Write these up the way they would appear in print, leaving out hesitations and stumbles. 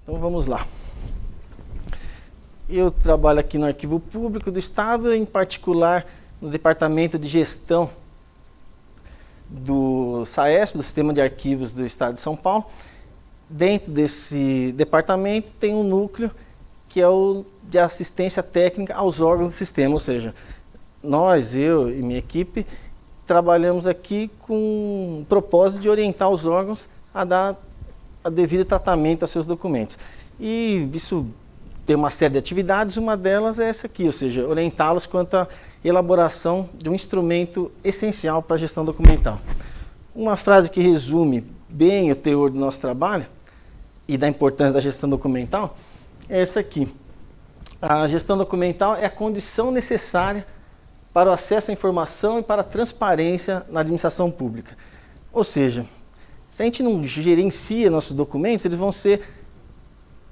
Então vamos lá. Eu trabalho aqui no Arquivo Público do Estado, em particular no Departamento de Gestão do SAESP, do Sistema de Arquivos do Estado de São Paulo. Dentro desse departamento tem um núcleo que é o de assistência técnica aos órgãos do sistema, ou seja, eu e minha equipe trabalhamos aqui com o propósito de orientar os órgãos a dar a devido tratamento aos seus documentos. E isso tem uma série de atividades, uma delas é essa aqui, ou seja, orientá-los quanto à elaboração de um instrumento essencial para a gestão documental. Uma frase que resume bem o teor do nosso trabalho e da importância da gestão documental é essa aqui. A gestão documental é a condição necessária para o acesso à informação e para a transparência na administração pública. Ou seja, se a gente não gerencia nossos documentos, eles vão ser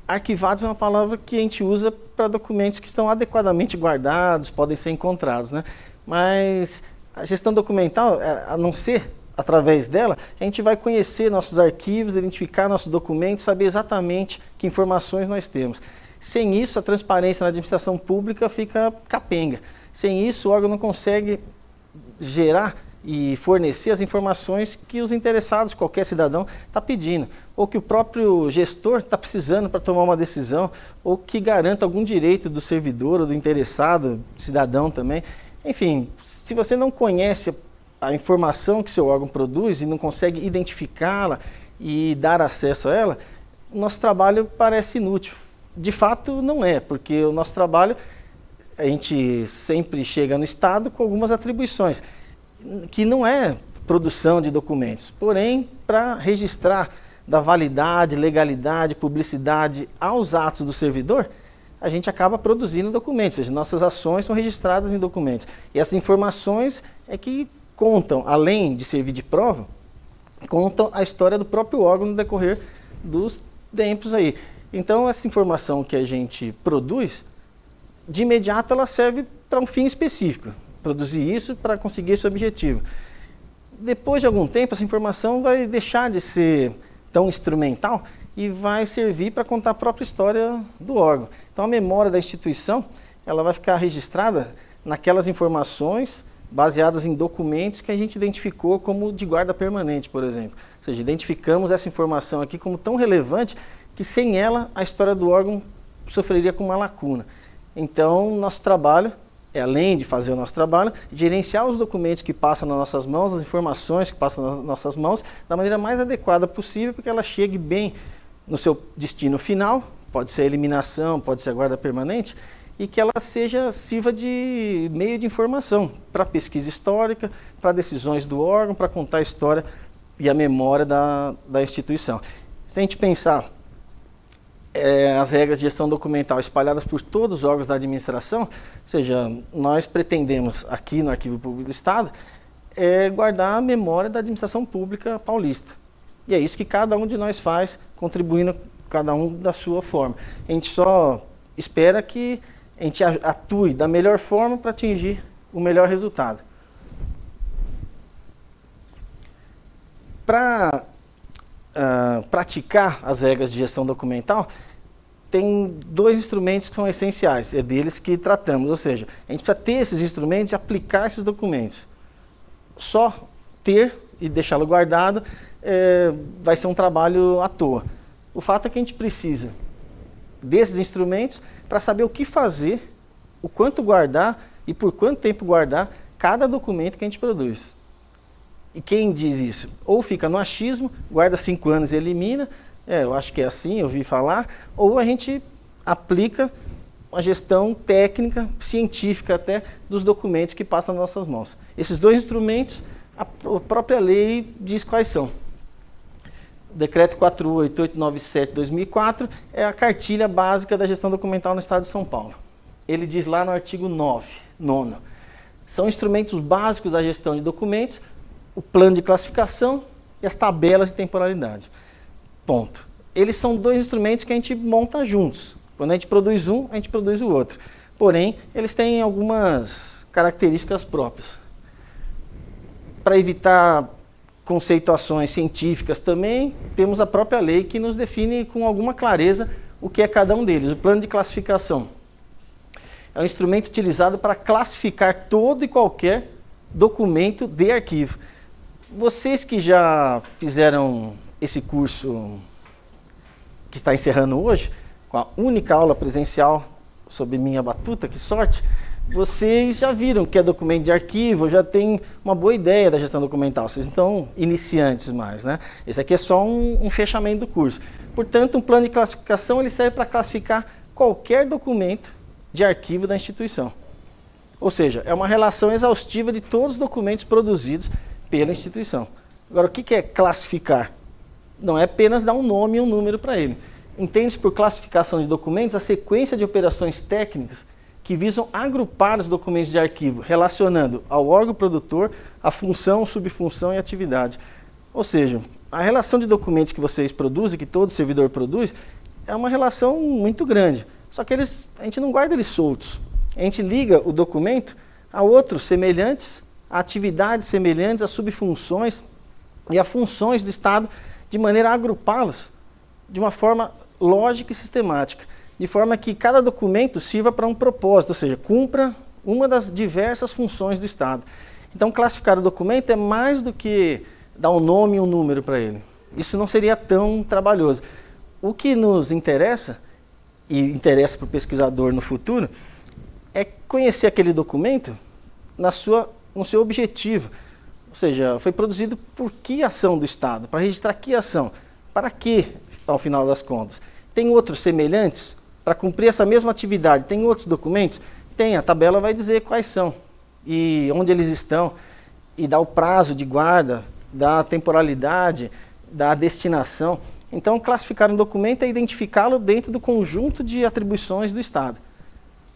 arquivados, é uma palavra que a gente usa para documentos que estão adequadamente guardados, podem ser encontrados, né? Mas a gestão documental, a não ser através dela, a gente vai conhecer nossos arquivos, identificar nossos documentos, saber exatamente que informações nós temos. Sem isso, a transparência na administração pública fica capenga. Sem isso, o órgão não consegue gerar e fornecer as informações que os interessados, qualquer cidadão, está pedindo, ou que o próprio gestor está precisando para tomar uma decisão, ou que garanta algum direito do servidor ou do interessado, cidadão também. Enfim, se você não conhece a informação que seu órgão produz e não consegue identificá-la e dar acesso a ela, o nosso trabalho parece inútil. De fato, não é, porque o nosso trabalho, a gente sempre chega no Estado com algumas atribuições, que não é produção de documentos, porém, para registrar da validade, legalidade, publicidade aos atos do servidor, a gente acaba produzindo documentos, ou seja, nossas ações são registradas em documentos. E essas informações é que contam, além de servir de prova, contam a história do próprio órgão no decorrer dos tempos aí. Então, essa informação que a gente produz, de imediato ela serve para um fim específico. Produzir isso para conseguir esse objetivo. Depois de algum tempo, essa informação vai deixar de ser tão instrumental e vai servir para contar a própria história do órgão. Então, a memória da instituição ela vai ficar registrada naquelas informações baseadas em documentos que a gente identificou como de guarda permanente, por exemplo. Ou seja, identificamos essa informação aqui como tão relevante que sem ela a história do órgão sofreria com uma lacuna. Então, nosso trabalho além de fazer o nosso trabalho, gerenciar os documentos que passam nas nossas mãos, as informações que passam nas nossas mãos, da maneira mais adequada possível, para que ela chegue bem no seu destino final, pode ser a eliminação, pode ser a guarda permanente, e que ela sirva de meio de informação para pesquisa histórica, para decisões do órgão, para contar a história e a memória da instituição. Se a gente pensar as regras de gestão documental espalhadas por todos os órgãos da administração, ou seja, nós pretendemos aqui no Arquivo Público do Estado guardar a memória da administração pública paulista. E é isso que cada um de nós faz, contribuindo cada um da sua forma. A gente só espera que a gente atue da melhor forma para atingir o melhor resultado. Para praticar as regras de gestão documental, tem dois instrumentos que são essenciais, é deles que tratamos, ou seja, a gente precisa ter esses instrumentos e aplicar esses documentos. Só ter e deixá-lo guardado vai ser um trabalho à toa. O fato é que a gente precisa desses instrumentos para saber o que fazer, o quanto guardar e por quanto tempo guardar cada documento que a gente produz. E quem diz isso? Ou fica no achismo, guarda 5 anos e elimina, eu acho que é assim, eu ouvi falar, ou a gente aplica uma gestão técnica, científica até, dos documentos que passam nas nossas mãos. Esses dois instrumentos, a própria lei diz quais são. O Decreto 48897/2004 é a cartilha básica da gestão documental no Estado de São Paulo. Ele diz lá no artigo 9, são instrumentos básicos da gestão de documentos, o plano de classificação e as tabelas de temporalidade. Ponto. Eles são dois instrumentos que a gente monta juntos. Quando a gente produz um, a gente produz o outro. Porém, eles têm algumas características próprias. Para evitar conceituações científicas também, temos a própria lei que nos define com alguma clareza o que é cada um deles. O plano de classificação é um instrumento utilizado para classificar todo e qualquer documento de arquivo. Vocês que já fizeram esse curso que está encerrando hoje, com a única aula presencial sob minha batuta, que sorte, vocês já viram que é documento de arquivo, já tem uma boa ideia da gestão documental. Vocês não estão iniciantes mais, né? Esse aqui é só um fechamento do curso. Portanto, um plano de classificação ele serve para classificar qualquer documento de arquivo da instituição. Ou seja, é uma relação exaustiva de todos os documentos produzidos pela instituição. Agora, o que é classificar? Não é apenas dar um nome e um número para ele. Entende-se por classificação de documentos a sequência de operações técnicas que visam agrupar os documentos de arquivo, relacionando ao órgão produtor a função, subfunção e atividade. Ou seja, a relação de documentos que vocês produzem, que todo servidor produz, é uma relação muito grande. Só que a gente não guarda eles soltos. A gente liga o documento a outros semelhantes, a atividades semelhantes, a subfunções e a funções do Estado, de maneira a agrupá-los de uma forma lógica e sistemática, de forma que cada documento sirva para um propósito, ou seja, cumpra uma das diversas funções do Estado. Então, classificar o documento é mais do que dar um nome e um número para ele. Isso não seria tão trabalhoso. O que nos interessa, e interessa para o pesquisador no futuro, é conhecer aquele documento no seu objetivo. Ou seja, foi produzido por que ação do Estado? Para registrar que ação? Para quê, ao final das contas? Tem outros semelhantes? Para cumprir essa mesma atividade, tem outros documentos? Tem, a tabela vai dizer quais são e onde eles estão, e dá o prazo de guarda, dá a temporalidade, dá a destinação. Então, classificar um documento é identificá-lo dentro do conjunto de atribuições do Estado.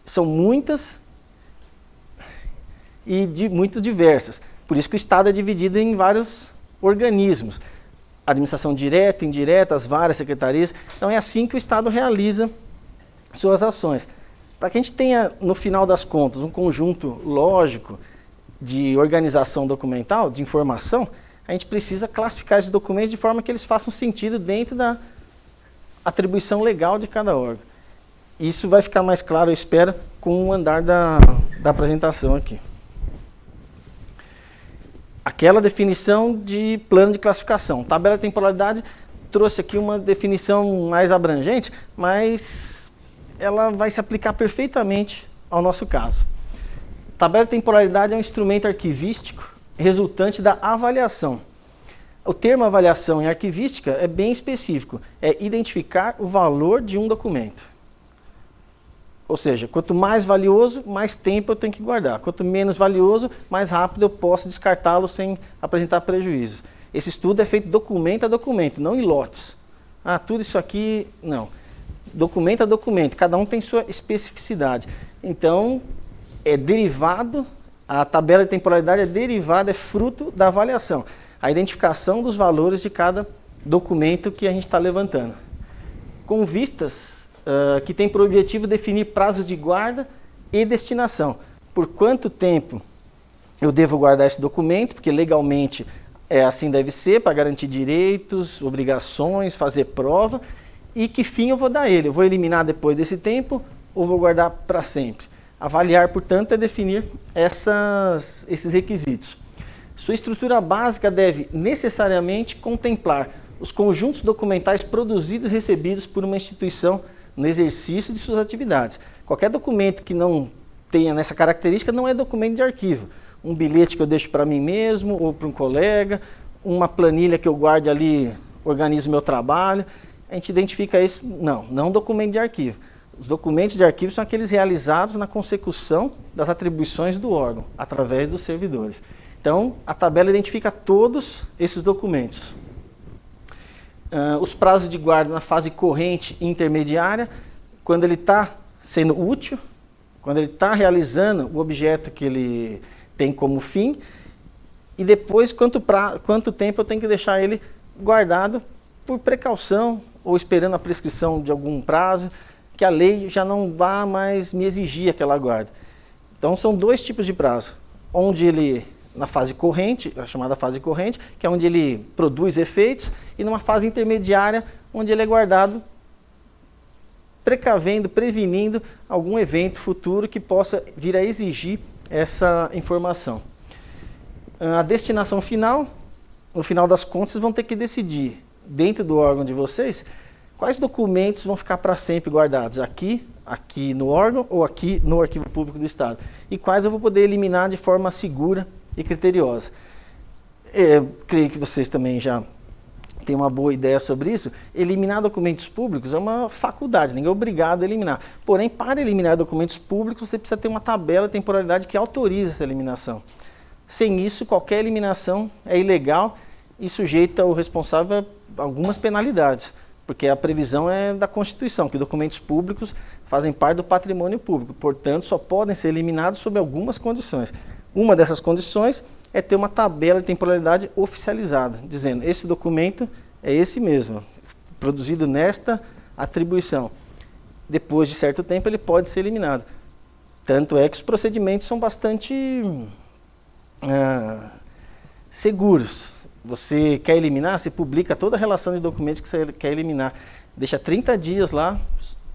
São muitas e muito diversas. Por isso que o Estado é dividido em vários organismos. Administração direta, indireta, as várias secretarias. Então, é assim que o Estado realiza suas ações. Para que a gente tenha, no final das contas, um conjunto lógico de organização documental, de informação, a gente precisa classificar esses documentos de forma que eles façam sentido dentro da atribuição legal de cada órgão. Isso vai ficar mais claro, eu espero, com o andar da apresentação aqui. Aquela definição de plano de classificação. Tabela de temporalidade trouxe aqui uma definição mais abrangente, mas ela vai se aplicar perfeitamente ao nosso caso. Tabela de temporalidade é um instrumento arquivístico resultante da avaliação. O termo avaliação em arquivística é bem específico, é identificar o valor de um documento. Ou seja, quanto mais valioso, mais tempo eu tenho que guardar. Quanto menos valioso, mais rápido eu posso descartá-lo sem apresentar prejuízos. Esse estudo é feito documento a documento, não em lotes. Ah, tudo isso aqui, não. Documento a documento, cada um tem sua especificidade. Então, é derivado, a tabela de temporalidade é derivada, é fruto da avaliação. A identificação dos valores de cada documento que a gente está levantando. Com vistas que tem por objetivo definir prazos de guarda e destinação. Por quanto tempo eu devo guardar esse documento, porque legalmente assim deve ser, para garantir direitos, obrigações, fazer prova, e que fim eu vou dar a ele. Eu vou eliminar depois desse tempo ou vou guardar para sempre? Avaliar, portanto, é definir esses requisitos. Sua estrutura básica deve necessariamente contemplar os conjuntos documentais produzidos e recebidos por uma instituição no exercício de suas atividades. Qualquer documento que não tenha nessa característica não é documento de arquivo. Um bilhete que eu deixo para mim mesmo ou para um colega, uma planilha que eu guarde ali, organizo meu trabalho. A gente identifica isso, não documento de arquivo. Os documentos de arquivo são aqueles realizados na consecução das atribuições do órgão, através dos servidores. Então, a tabela identifica todos esses documentos. Os prazos de guarda na fase corrente e intermediária, quando ele está sendo útil, quando ele está realizando o objeto que ele tem como fim, e depois quanto tempo eu tenho que deixar ele guardado por precaução ou esperando a prescrição de algum prazo, que a lei já não vá mais me exigir aquela guarda. Então são dois tipos de prazo, onde ele, na fase corrente, a chamada fase corrente, que é onde ele produz efeitos, e numa fase intermediária, onde ele é guardado precavendo, prevenindo algum evento futuro que possa vir a exigir essa informação. A destinação final, no final das contas, vocês vão ter que decidir, dentro do órgão de vocês, quais documentos vão ficar para sempre guardados, aqui no órgão ou aqui no Arquivo Público do Estado, e quais eu vou poder eliminar de forma segura e criteriosa. Creio que vocês também já têm uma boa ideia sobre isso. Eliminar documentos públicos é uma faculdade, ninguém é obrigado a eliminar. Porém, para eliminar documentos públicos, você precisa ter uma tabela de temporalidade que autoriza essa eliminação. Sem isso, qualquer eliminação é ilegal e sujeita o responsável a algumas penalidades, porque a previsão é da Constituição, que documentos públicos fazem parte do patrimônio público, portanto, só podem ser eliminados sob algumas condições. Uma dessas condições é ter uma tabela de temporalidade oficializada, dizendo esse documento é esse mesmo, produzido nesta atribuição. Depois de certo tempo ele pode ser eliminado. Tanto é que os procedimentos são bastante seguros. Você quer eliminar, você publica toda a relação de documentos que você quer eliminar. Deixa 30 dias lá,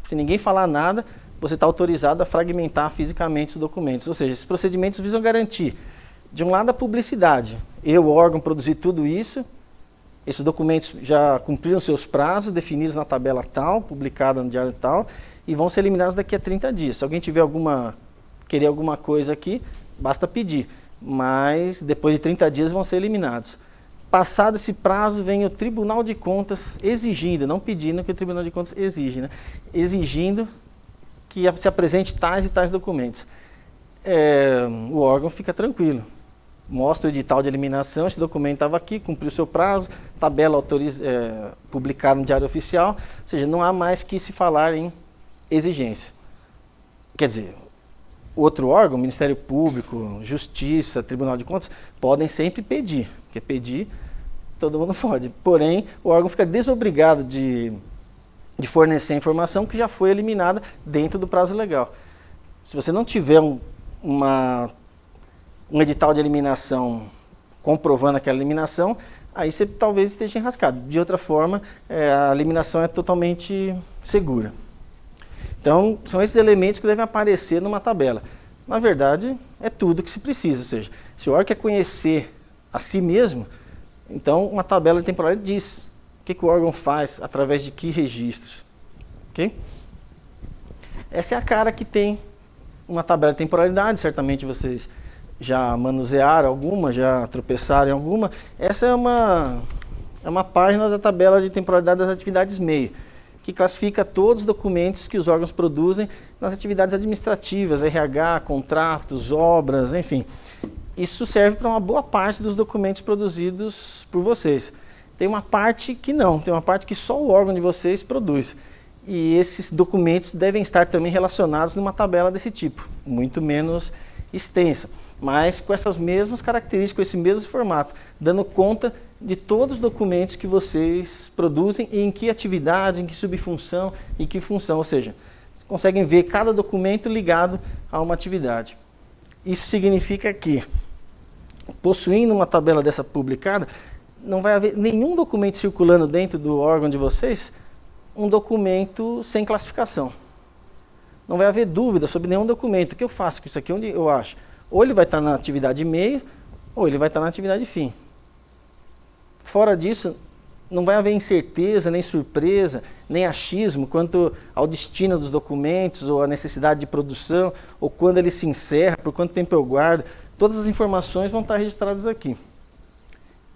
se ninguém falar nada, você está autorizado a fragmentar fisicamente os documentos. Ou seja, esses procedimentos visam garantir, de um lado, a publicidade. Eu, órgão, produzi tudo isso, esses documentos já cumpriram seus prazos, definidos na tabela tal, publicada no diário tal, e vão ser eliminados daqui a 30 dias. Se alguém querer alguma coisa aqui, basta pedir. Mas depois de 30 dias vão ser eliminados. Passado esse prazo, vem o Tribunal de Contas exigindo, não pedindo, que o Tribunal de Contas exige, né? Exigindo que se apresente tais e tais documentos. O órgão fica tranquilo. Mostra o edital de eliminação, esse documento estava aqui, cumpriu o seu prazo, tabela publicada no Diário Oficial, ou seja, não há mais que se falar em exigência. Quer dizer, outro órgão, Ministério Público, Justiça, Tribunal de Contas, podem sempre pedir, porque pedir todo mundo pode. Porém, o órgão fica desobrigado de fornecer a informação que já foi eliminada dentro do prazo legal. Se você não tiver um edital de eliminação comprovando aquela eliminação, aí você talvez esteja enrascado. De outra forma, a eliminação é totalmente segura. Então, são esses elementos que devem aparecer numa tabela. Na verdade, é tudo que se precisa. Ou seja, se o órgão quer conhecer a si mesmo, então uma tabela de temporalidade diz o que o órgão faz, através de que registros. Okay? Essa é a cara que tem uma tabela de temporalidade, certamente vocês já manusearam alguma, já tropeçaram em alguma. Essa é uma página da tabela de temporalidade das atividades meio, que classifica todos os documentos que os órgãos produzem nas atividades administrativas, RH, contratos, obras, enfim. Isso serve para uma boa parte dos documentos produzidos por vocês. Tem uma parte que não, tem uma parte que só o órgão de vocês produz. E esses documentos devem estar também relacionados numa tabela desse tipo, muito menos extensa, mas com essas mesmas características, com esse mesmo formato, dando conta de todos os documentos que vocês produzem e em que atividade, em que subfunção e que função, ou seja, vocês conseguem ver cada documento ligado a uma atividade. Isso significa que, possuindo uma tabela dessa publicada, não vai haver nenhum documento circulando dentro do órgão de vocês, um documento sem classificação. Não vai haver dúvida sobre nenhum documento. O que eu faço com isso aqui? Onde eu acho? Ou ele vai estar na atividade meio, ou ele vai estar na atividade fim. Fora disso, não vai haver incerteza, nem surpresa, nem achismo quanto ao destino dos documentos, ou a necessidade de produção, ou quando ele se encerra, por quanto tempo eu guardo. Todas as informações vão estar registradas aqui.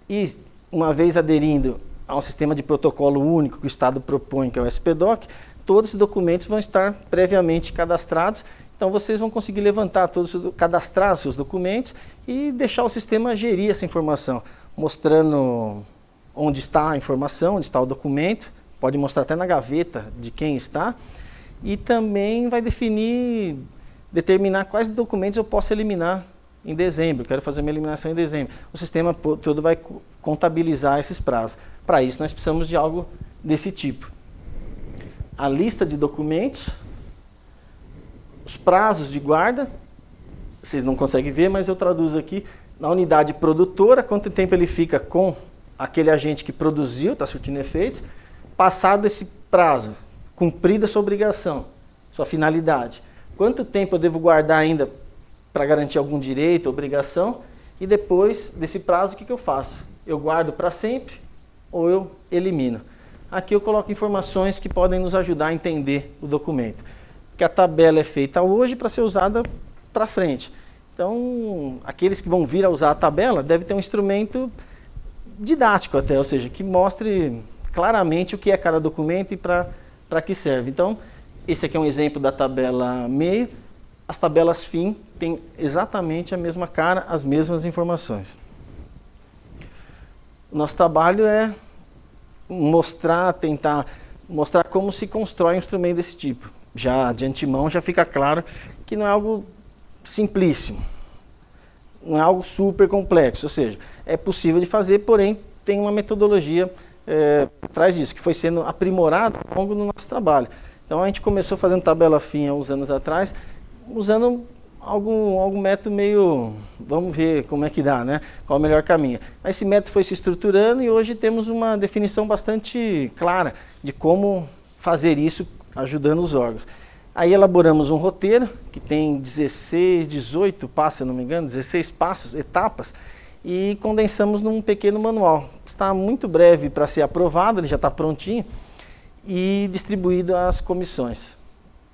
E, uma vez aderindo a um sistema de protocolo único que o Estado propõe, que é o SPDOC, todos esses documentos vão estar previamente cadastrados. Então, vocês vão conseguir levantar cadastrar os seus documentos e deixar o sistema gerir essa informação, mostrando onde está a informação, onde está o documento, pode mostrar até na gaveta de quem está, e também vai determinar quais documentos eu posso eliminar em dezembro. Quero fazer minha eliminação em dezembro. O sistema todo vai contabilizar esses prazos. Para isso, nós precisamos de algo desse tipo. A lista de documentos, os prazos de guarda, vocês não conseguem ver, mas eu traduzo aqui, na unidade produtora, quanto tempo ele fica com aquele agente que produziu, está surtindo efeitos. Passado esse prazo, cumprida a sua obrigação, sua finalidade. Quanto tempo eu devo guardar ainda para garantir algum direito, obrigação? E depois desse prazo, o que eu faço? Eu guardo para sempre ou eu elimino? Aqui eu coloco informações que podem nos ajudar a entender o documento. Porque a tabela é feita hoje para ser usada para frente. Então, aqueles que vão vir a usar a tabela devem ter um instrumento didático até, ou seja, que mostre claramente o que é cada documento e para que serve. Então, esse aqui é um exemplo da tabela meio. As tabelas fim têm exatamente a mesma cara, as mesmas informações. O nosso trabalho é tentar mostrar como se constrói um instrumento desse tipo. Já de antemão já fica claro que não é algo simplíssimo, não é algo super complexo, ou seja, é possível de fazer, porém tem uma metodologia por trás disso, que foi sendo aprimorada ao longo do nosso trabalho. Então a gente começou fazendo tabela fim há uns anos atrás, usando algum método meio, vamos ver como é que dá, né? Qual é o melhor caminho. Mas esse método foi se estruturando e hoje temos uma definição bastante clara de como fazer isso ajudando os órgãos. Aí elaboramos um roteiro que tem 18 passos, se não me engano, 16 passos, etapas, e condensamos num pequeno manual. Está muito breve para ser aprovado, ele já está prontinho, e distribuído às comissões.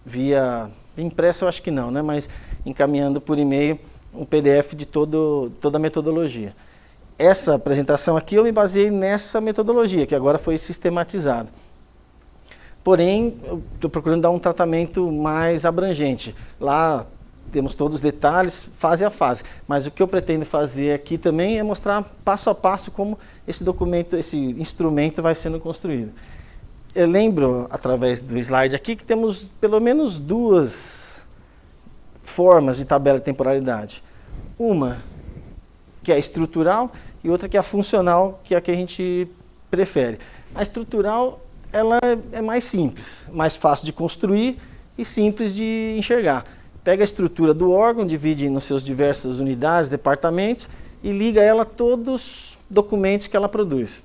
Via impresso eu acho que não, né? Mas encaminhando por e-mail um PDF de toda a metodologia. Essa apresentação aqui eu me baseei nessa metodologia, que agora foi sistematizada. Porém, eu estou procurando dar um tratamento mais abrangente. Lá temos todos os detalhes, fase a fase. Mas o que eu pretendo fazer aqui também é mostrar passo a passo como esse documento, esse instrumento vai sendo construído. Eu lembro, através do slide aqui, que temos pelo menos duas formas de tabela de temporalidade. Uma que é a estrutural e outra que é a funcional, que é a que a gente prefere. A estrutural ela é mais simples, mais fácil de construir e simples de enxergar. Pega a estrutura do órgão, divide nos seus diversas unidades, departamentos e liga ela a todos os documentos que ela produz.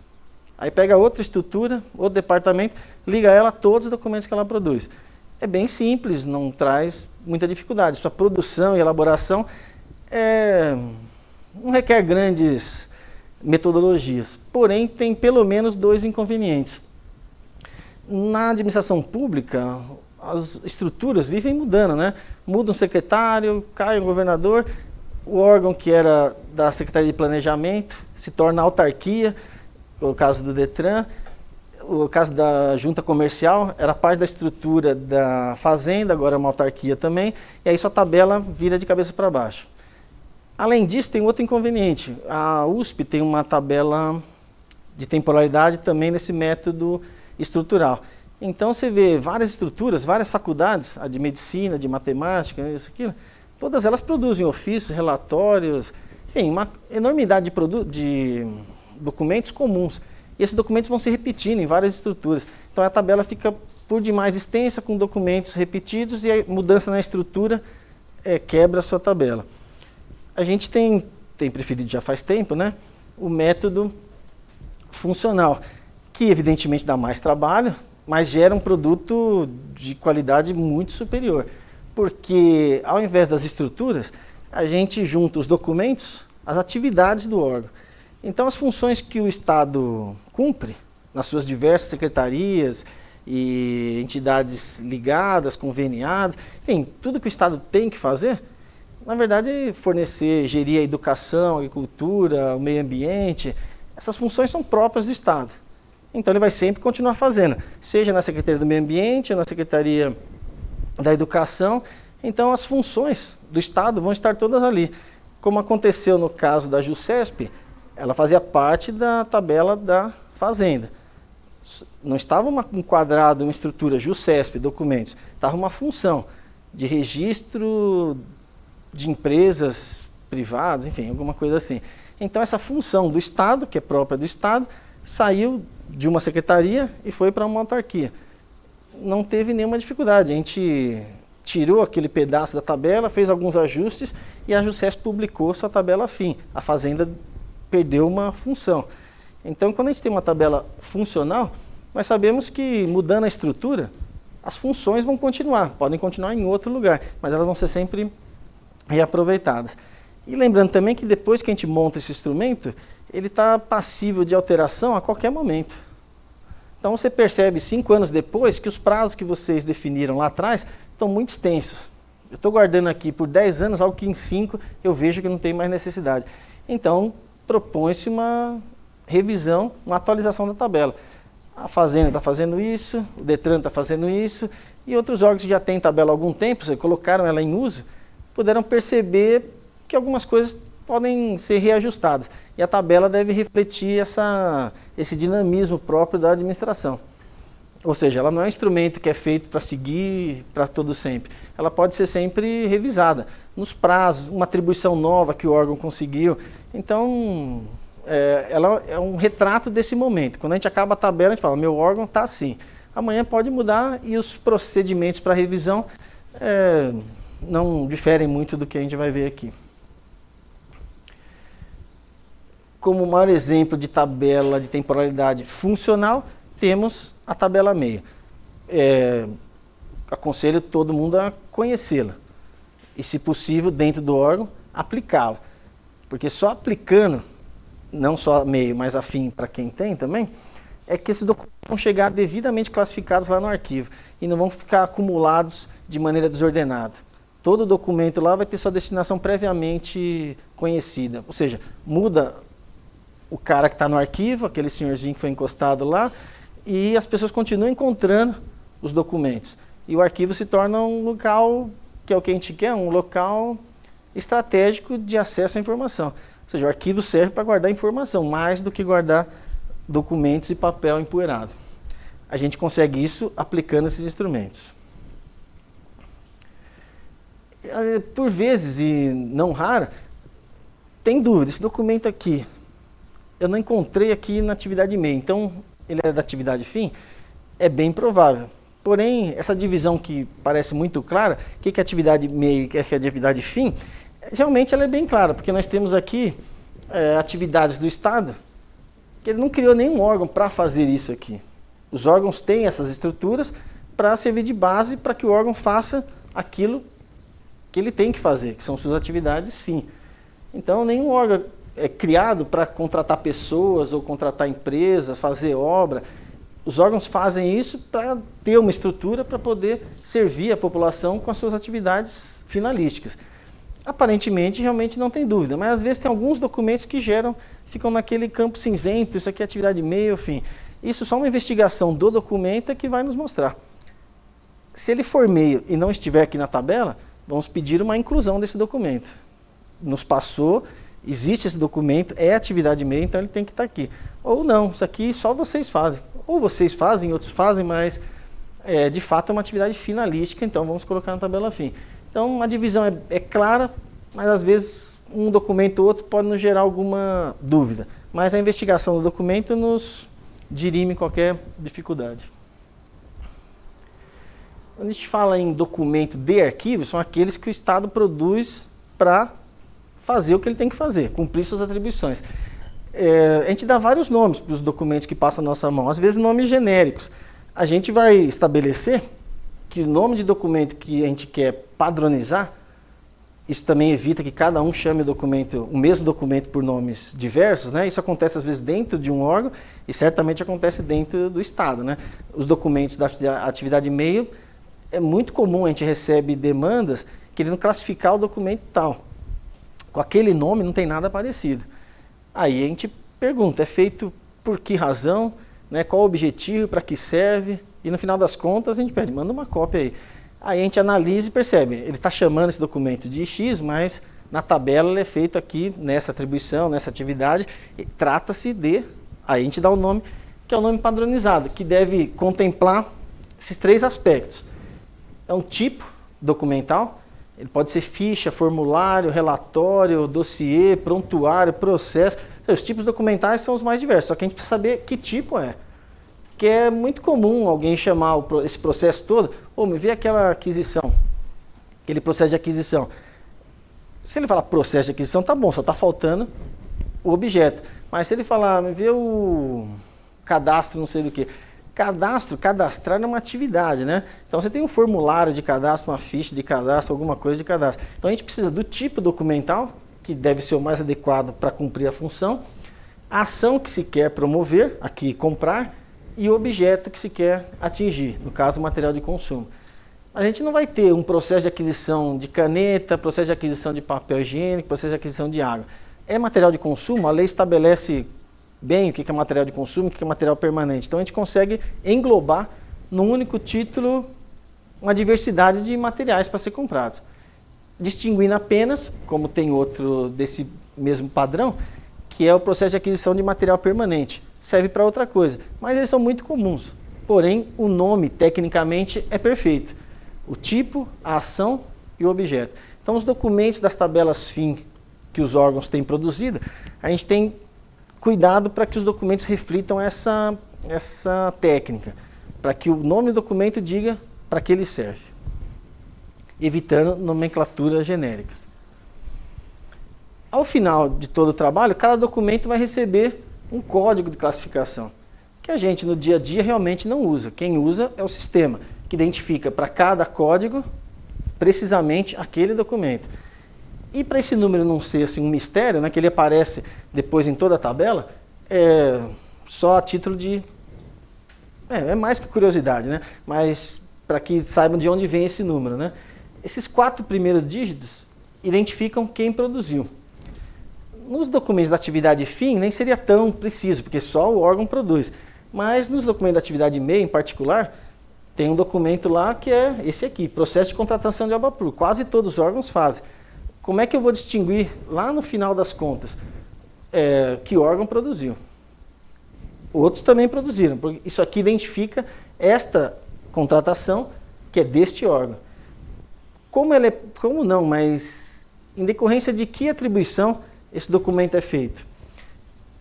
Aí pega outra estrutura, outro departamento, liga ela a todos os documentos que ela produz. É bem simples, não traz muita dificuldade. Sua produção e elaboração não requer grandes metodologias, porém tem pelo menos dois inconvenientes. Na administração pública, as estruturas vivem mudando, né? Muda um secretário, cai um governador, o órgão que era da Secretaria de Planejamento se torna autarquia, o caso do Detran, o caso da Junta Comercial, era parte da estrutura da Fazenda, agora é uma autarquia também, e aí sua tabela vira de cabeça para baixo. Além disso, tem outro inconveniente. A USP tem uma tabela de temporalidade também nesse método estrutural. Então você vê várias estruturas, várias faculdades, a de medicina, de matemática, isso, aquilo, todas elas produzem ofícios, relatórios, enfim, uma enormidade de documentos comuns. E esses documentos vão se repetindo em várias estruturas. Então a tabela fica por demais extensa, com documentos repetidos, e a mudança na estrutura quebra a sua tabela. A gente tem preferido já faz tempo, né, o método funcional, que evidentemente dá mais trabalho, mas gera um produto de qualidade muito superior. Porque ao invés das estruturas, a gente junta os documentos, as atividades do órgão. Então as funções que o Estado cumpre, nas suas diversas secretarias e entidades ligadas, conveniadas, enfim, tudo que o Estado tem que fazer, na verdade é fornecer, gerir a educação, a agricultura, o meio ambiente, essas funções são próprias do Estado. Então ele vai sempre continuar fazendo, seja na Secretaria do Meio Ambiente, ou na Secretaria da Educação. Então as funções do Estado vão estar todas ali. Como aconteceu no caso da JUCESP, ela fazia parte da tabela da Fazenda. Não estava enquadrado uma estrutura JUCESP, documentos, estava uma função de registro de empresas privadas, enfim, alguma coisa assim. Então essa função do Estado, que é própria do Estado, saiu de uma secretaria e foi para uma autarquia. Não teve nenhuma dificuldade, a gente tirou aquele pedaço da tabela, fez alguns ajustes e a JUCESP publicou sua tabela fim. A Fazenda perdeu uma função. Então, quando a gente tem uma tabela funcional, nós sabemos que mudando a estrutura, as funções vão continuar, podem continuar em outro lugar, mas elas vão ser sempre reaproveitadas. E lembrando também que depois que a gente monta esse instrumento, ele está passível de alteração a qualquer momento. Então você percebe 5 anos depois que os prazos que vocês definiram lá atrás estão muito extensos. Eu estou guardando aqui por 10 anos algo que em 5 eu vejo que não tem mais necessidade. Então propõe-se uma revisão, uma atualização da tabela. A Fazenda está fazendo isso, o Detran está fazendo isso, e outros órgãos que já têm tabela há algum tempo, colocaram ela em uso, puderam perceber que algumas coisas podem ser reajustadas. E a tabela deve refletir esse dinamismo próprio da administração. Ou seja, ela não é um instrumento que é feito para seguir para todo sempre. Ela pode ser sempre revisada, nos prazos, uma atribuição nova que o órgão conseguiu. Então, ela é um retrato desse momento. Quando a gente acaba a tabela, a gente fala, meu órgão está assim. Amanhã pode mudar e os procedimentos para revisão não diferem muito do que a gente vai ver aqui. Como maior exemplo de tabela de temporalidade funcional, temos a tabela meia. Aconselho todo mundo a conhecê-la e, se possível, dentro do órgão, aplicá-la. Porque só aplicando, não só meio, mas a fim para quem tem também, é que esses documentos vão chegar devidamente classificados lá no arquivo e não vão ficar acumulados de maneira desordenada. Todo documento lá vai ter sua destinação previamente conhecida, ou seja, muda o cara que está no arquivo, aquele senhorzinho que foi encostado lá, e as pessoas continuam encontrando os documentos. E o arquivo se torna um local, que é o que a gente quer, um local estratégico de acesso à informação. Ou seja, o arquivo serve para guardar informação, mais do que guardar documentos e papel empoeirado. A gente consegue isso aplicando esses instrumentos. Por vezes, e não rara, tem dúvida, esse documento aqui, eu não encontrei aqui na atividade meio, então ele é da atividade fim? É bem provável. Porém, essa divisão que parece muito clara, o que é atividade meio e o que é atividade fim, realmente ela é bem clara, porque nós temos aqui atividades do Estado, que ele não criou nenhum órgão para fazer isso aqui. Os órgãos têm essas estruturas para servir de base para que o órgão faça aquilo que ele tem que fazer, que são suas atividades fim. Então, nenhum órgão é criado para contratar pessoas ou contratar empresas, fazer obra. Os órgãos fazem isso para ter uma estrutura para poder servir a população com as suas atividades finalísticas. Aparentemente, realmente não tem dúvida, mas às vezes tem alguns documentos que ficam naquele campo cinzento, isso aqui é atividade meio, fim. Isso só uma investigação do documento é que vai nos mostrar. Se ele for meio e não estiver aqui na tabela, vamos pedir uma inclusão desse documento. Nos passou, existe esse documento, é atividade meio, então ele tem que estar aqui. Ou não, isso aqui só vocês fazem. Ou vocês fazem, outros fazem, mas de fato é uma atividade finalística, então vamos colocar na tabela fim. Então a divisão é clara, mas às vezes um documento ou outro pode nos gerar alguma dúvida. Mas a investigação do documento nos dirime qualquer dificuldade. Quando a gente fala em documento de arquivo, são aqueles que o Estado produz para fazer o que ele tem que fazer, cumprir suas atribuições. A gente dá vários nomes para os documentos que passam na nossa mão, às vezes nomes genéricos. A gente vai estabelecer que o nome de documento que a gente quer padronizar, isso também evita que cada um chame o mesmo documento por nomes diversos, né? Isso acontece às vezes dentro de um órgão e certamente acontece dentro do Estado, né? Os documentos da atividade meio, é muito comum, a gente recebe demandas querendo classificar o documento tal. Com aquele nome não tem nada parecido. Aí a gente pergunta, é feito por que razão, né? Qual o objetivo, para que serve? E no final das contas a gente pede, manda uma cópia aí. Aí a gente analisa e percebe, ele está chamando esse documento de X, mas na tabela ele é feito aqui nessa atribuição, nessa atividade, trata-se de, aí a gente dá o nome, que é o nome padronizado, que deve contemplar esses 3 aspectos. É um tipo documental, ele pode ser ficha, formulário, relatório, dossiê, prontuário, processo. Os tipos documentais são os mais diversos, só que a gente precisa saber que tipo é. Porque é muito comum alguém chamar esse processo todo, me vê aquela aquisição, aquele processo de aquisição. Se ele falar processo de aquisição, tá bom, só está faltando o objeto. Mas se ele falar, me vê o cadastro não sei do que. Cadastrar é uma atividade, né? Então você tem um formulário de cadastro, uma ficha de cadastro, alguma coisa de cadastro. Então a gente precisa do tipo documental, que deve ser o mais adequado para cumprir a função, a ação que se quer promover, aqui comprar, e o objeto que se quer atingir, no caso material de consumo. A gente não vai ter um processo de aquisição de caneta, processo de aquisição de papel higiênico, processo de aquisição de água. É material de consumo, a lei estabelece bem o que é material de consumo, o que é material permanente. Então a gente consegue englobar num único título uma diversidade de materiais para ser comprados. Distinguindo apenas, como tem outro desse mesmo padrão, que é o processo de aquisição de material permanente. Serve para outra coisa, mas eles são muito comuns. Porém, o nome, tecnicamente, é perfeito. O tipo, a ação e o objeto. Então, os documentos das tabelas FIM que os órgãos têm produzido, a gente tem cuidado para que os documentos reflitam essa técnica, para que o nome do documento diga para que ele serve, evitando nomenclaturas genéricas. Ao final de todo o trabalho, cada documento vai receber um código de classificação, que a gente no dia a dia realmente não usa. Quem usa é o sistema, que identifica para cada código precisamente aquele documento. E para esse número não ser assim, um mistério, né, que ele aparece depois em toda a tabela, é só a título de... É mais que curiosidade, né? Mas para que saibam de onde vem esse número, né? Esses 4 primeiros dígitos identificam quem produziu. Nos documentos da atividade fim nem seria tão preciso, porque só o órgão produz. Mas nos documentos da atividade meio, em particular, tem um documento lá que é esse aqui, processo de contratação de obra pública. Quase todos os órgãos fazem. Como é que eu vou distinguir lá no final das contas que órgão produziu? Outros também produziram, porque isso aqui identifica esta contratação que é deste órgão. Como não, mas em decorrência de que atribuição esse documento é feito?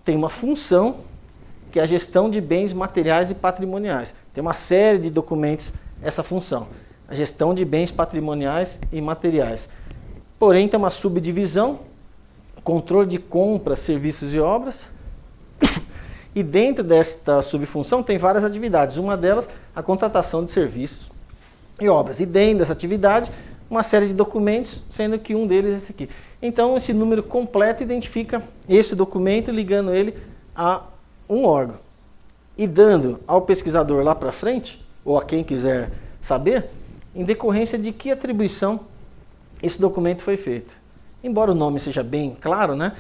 Tem uma função que é a gestão de bens materiais e patrimoniais. Tem uma série de documentos essa função, a gestão de bens patrimoniais e materiais. Porém, tem uma subdivisão, controle de compras, serviços e obras. E dentro desta subfunção tem várias atividades. Uma delas, a contratação de serviços e obras. E dentro dessa atividade, uma série de documentos, sendo que um deles é esse aqui. Então, esse número completo identifica esse documento, ligando ele a um órgão. E dando ao pesquisador lá para frente, ou a quem quiser saber, em decorrência de que atribuição esse documento foi feito. Embora o nome seja bem claro, né?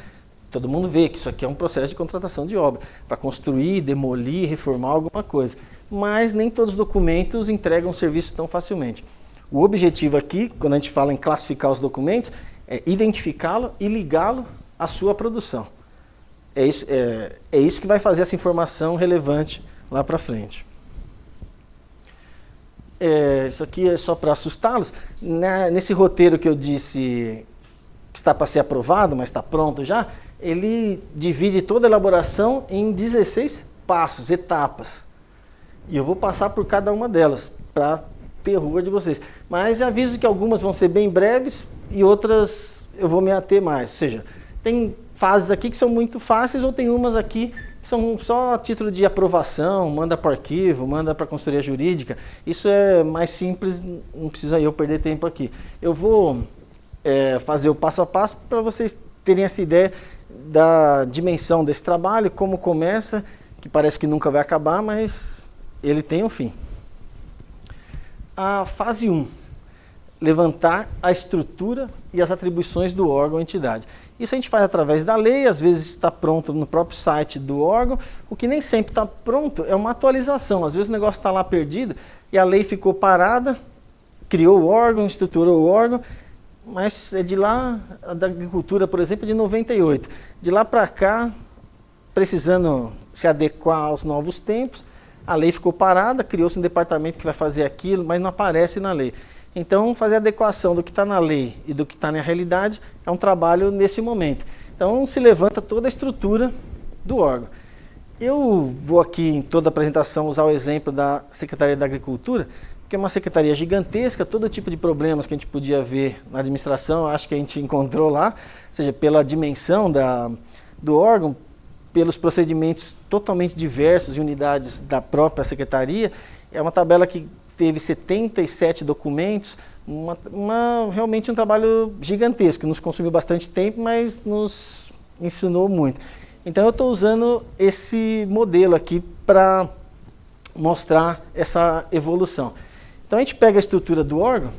Todo mundo vê que isso aqui é um processo de contratação de obra, para construir, demolir, reformar alguma coisa. Mas nem todos os documentos entregam serviço tão facilmente. O objetivo aqui, quando a gente fala em classificar os documentos, é identificá-lo e ligá-lo à sua produção. É isso que vai fazer essa informação relevante lá para frente. Isso aqui é só para assustá-los. Nesse roteiro que eu disse que está para ser aprovado, mas está pronto já, ele divide toda a elaboração em 16 passos, etapas. E eu vou passar por cada uma delas, para terror de vocês. Mas aviso que algumas vão ser bem breves e outras eu vou me ater mais. Ou seja, tem fases aqui que são muito fáceis, ou tem umas aqui que são só a título de aprovação, manda para o arquivo, manda para a consultoria jurídica. Isso é mais simples, não precisa eu perder tempo aqui. Eu vou fazer o passo a passo para vocês terem essa ideia da dimensão desse trabalho, como começa, que parece que nunca vai acabar, mas ele tem um fim. A fase 1, levantar a estrutura e as atribuições do órgão ou entidade. Isso a gente faz através da lei, às vezes está pronto no próprio site do órgão. O que nem sempre está pronto é uma atualização. Às vezes o negócio está lá perdido e a lei ficou parada, criou o órgão, estruturou o órgão, mas é de lá, da agricultura, por exemplo, de 98. De lá para cá, precisando se adequar aos novos tempos, a lei ficou parada, criou-se um departamento que vai fazer aquilo, mas não aparece na lei. Então, fazer a adequação do que está na lei e do que está na realidade é um trabalho nesse momento. Então, se levanta toda a estrutura do órgão. Eu vou aqui, em toda a apresentação, usar o exemplo da Secretaria da Agricultura, que é uma secretaria gigantesca, todo tipo de problemas que a gente podia ver na administração, acho que a gente encontrou lá, ou seja, pela dimensão do órgão, pelos procedimentos totalmente diversos de unidades da própria secretaria. É uma tabela que teve 77 documentos, realmente um trabalho gigantesco, nos consumiu bastante tempo, mas nos ensinou muito. Então eu estou usando esse modelo aqui para mostrar essa evolução. Então a gente pega a estrutura do órgão,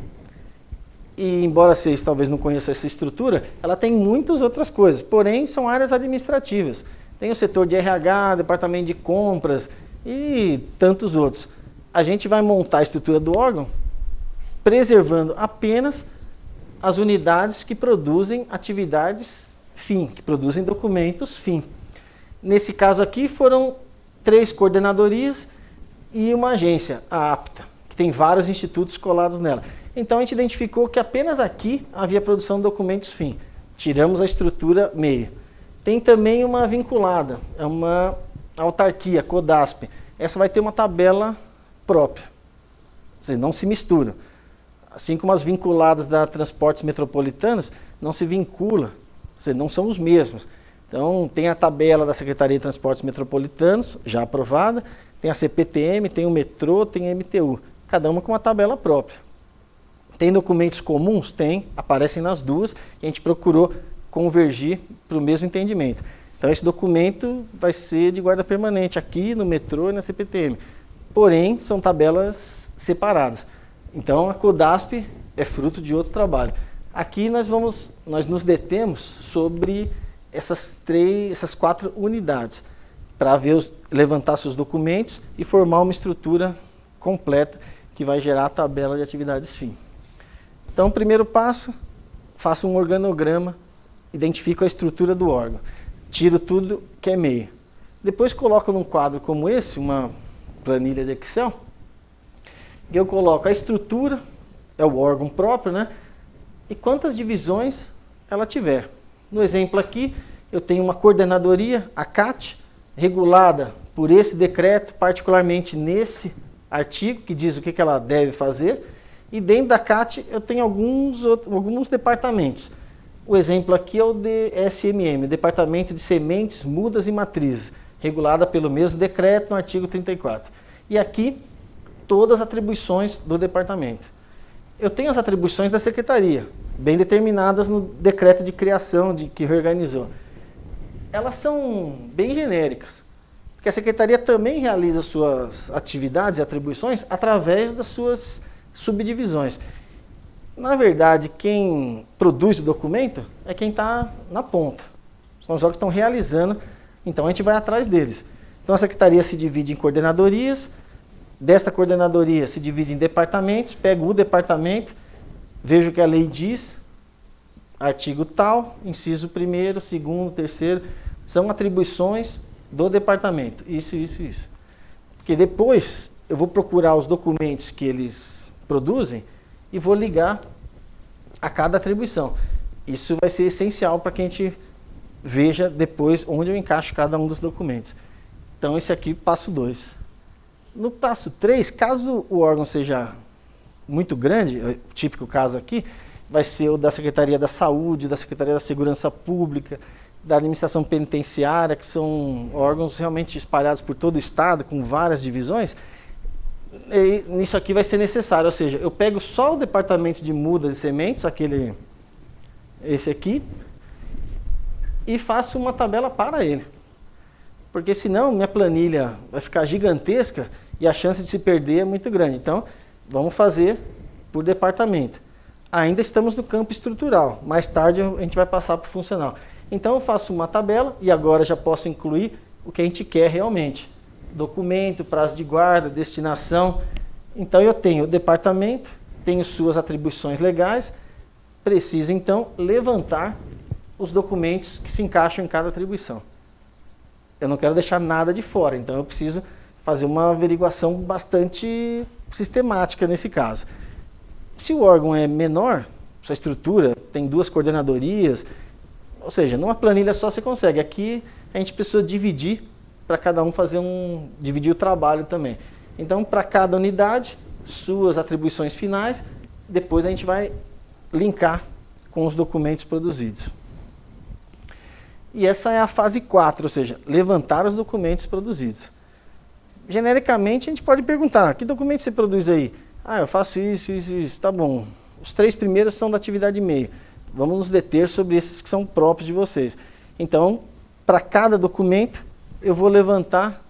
e embora vocês talvez não conheçam essa estrutura, ela tem muitas outras coisas, porém são áreas administrativas. Tem o setor de RH, departamento de compras e tantos outros. A gente vai montar a estrutura do órgão preservando apenas as unidades que produzem atividades fim, que produzem documentos fim. Nesse caso aqui foram 3 coordenadorias e uma agência, a APTA, que tem vários institutos colados nela. Então a gente identificou que apenas aqui havia produção de documentos fim. Tiramos a estrutura meio. Tem também uma vinculada, é uma autarquia, CODASP. Essa vai ter uma tabela própria, ou seja, não se misturam. Assim como as vinculadas da Transportes Metropolitanos, não se vincula, ou seja, não são os mesmos. Então tem a tabela da Secretaria de Transportes Metropolitanos, já aprovada, tem a CPTM, tem o metrô, tem a MTU, cada uma com uma tabela própria. Tem documentos comuns? Tem, aparecem nas duas, e a gente procurou convergir para o mesmo entendimento. Então esse documento vai ser de guarda permanente aqui no metrô e na CPTM. Porém, são tabelas separadas. Então a CODASP é fruto de outro trabalho. Aqui nós nos detemos sobre essas 4 unidades, para levantar seus documentos e formar uma estrutura completa que vai gerar a tabela de atividades fim. Então, primeiro passo, faço um organograma, identifico a estrutura do órgão, tiro tudo que é meio. Depois coloco num quadro como esse, uma planilha de Excel, e eu coloco a estrutura, é o órgão próprio, né? E quantas divisões ela tiver. No exemplo aqui, eu tenho uma coordenadoria, a CAT, regulada por esse decreto, particularmente nesse artigo, que diz o que ela deve fazer. E dentro da CAT eu tenho alguns departamentos. O exemplo aqui é o DSMM, Departamento de Sementes, Mudas e Matrizes, regulada pelo mesmo decreto no artigo 34. E aqui, todas as atribuições do departamento. Eu tenho as atribuições da secretaria, bem determinadas no decreto de criação que reorganizou. Elas são bem genéricas, porque a secretaria também realiza suas atividades e atribuições através das suas subdivisões. Na verdade, quem produz o documento é quem está na ponta. São os órgãos que estão realizando, então a gente vai atrás deles. Então a secretaria se divide em coordenadorias, desta coordenadoria se divide em departamentos, pego o departamento, vejo o que a lei diz, artigo tal, inciso 1º, 2º, 3º, são atribuições do departamento, isso. Porque depois eu vou procurar os documentos que eles produzem e vou ligar a cada atribuição. Isso vai ser essencial para que a gente veja depois onde eu encaixo cada um dos documentos. Então esse aqui, passo 2. No passo 3, caso o órgão seja muito grande, típico caso aqui, vai ser o da Secretaria da Saúde, da Secretaria da Segurança Pública, da Administração Penitenciária, que são órgãos realmente espalhados por todo o Estado, com várias divisões. E nisso aqui vai ser necessário, ou seja, eu pego só o departamento de mudas e sementes, esse aqui, e faço uma tabela para ele. Porque senão minha planilha vai ficar gigantesca e a chance de se perder é muito grande. Então, vamos fazer por departamento. Ainda estamos no campo estrutural, mais tarde a gente vai passar para o funcional. Então eu faço uma tabela e agora já posso incluir o que a gente quer realmente. Documento, prazo de guarda, destinação. Então eu tenho o departamento, tenho suas atribuições legais, preciso então levantar os documentos que se encaixam em cada atribuição. Eu não quero deixar nada de fora, então eu preciso fazer uma averiguação bastante sistemática nesse caso. Se o órgão é menor, sua estrutura tem 2 coordenadorias, ou seja, numa planilha só você consegue. Aqui a gente precisa dividir para cada um dividir o trabalho também. Então, para cada unidade, suas atribuições finais, depois a gente vai linkar com os documentos produzidos. E essa é a fase 4, ou seja, levantar os documentos produzidos. Genericamente, a gente pode perguntar, que documento você produz aí? Ah, eu faço isso, isso, isso, tá bom. Os 3 primeiros são da atividade e-mail. Vamos nos deter sobre esses que são próprios de vocês. Então, para cada documento, eu vou levantar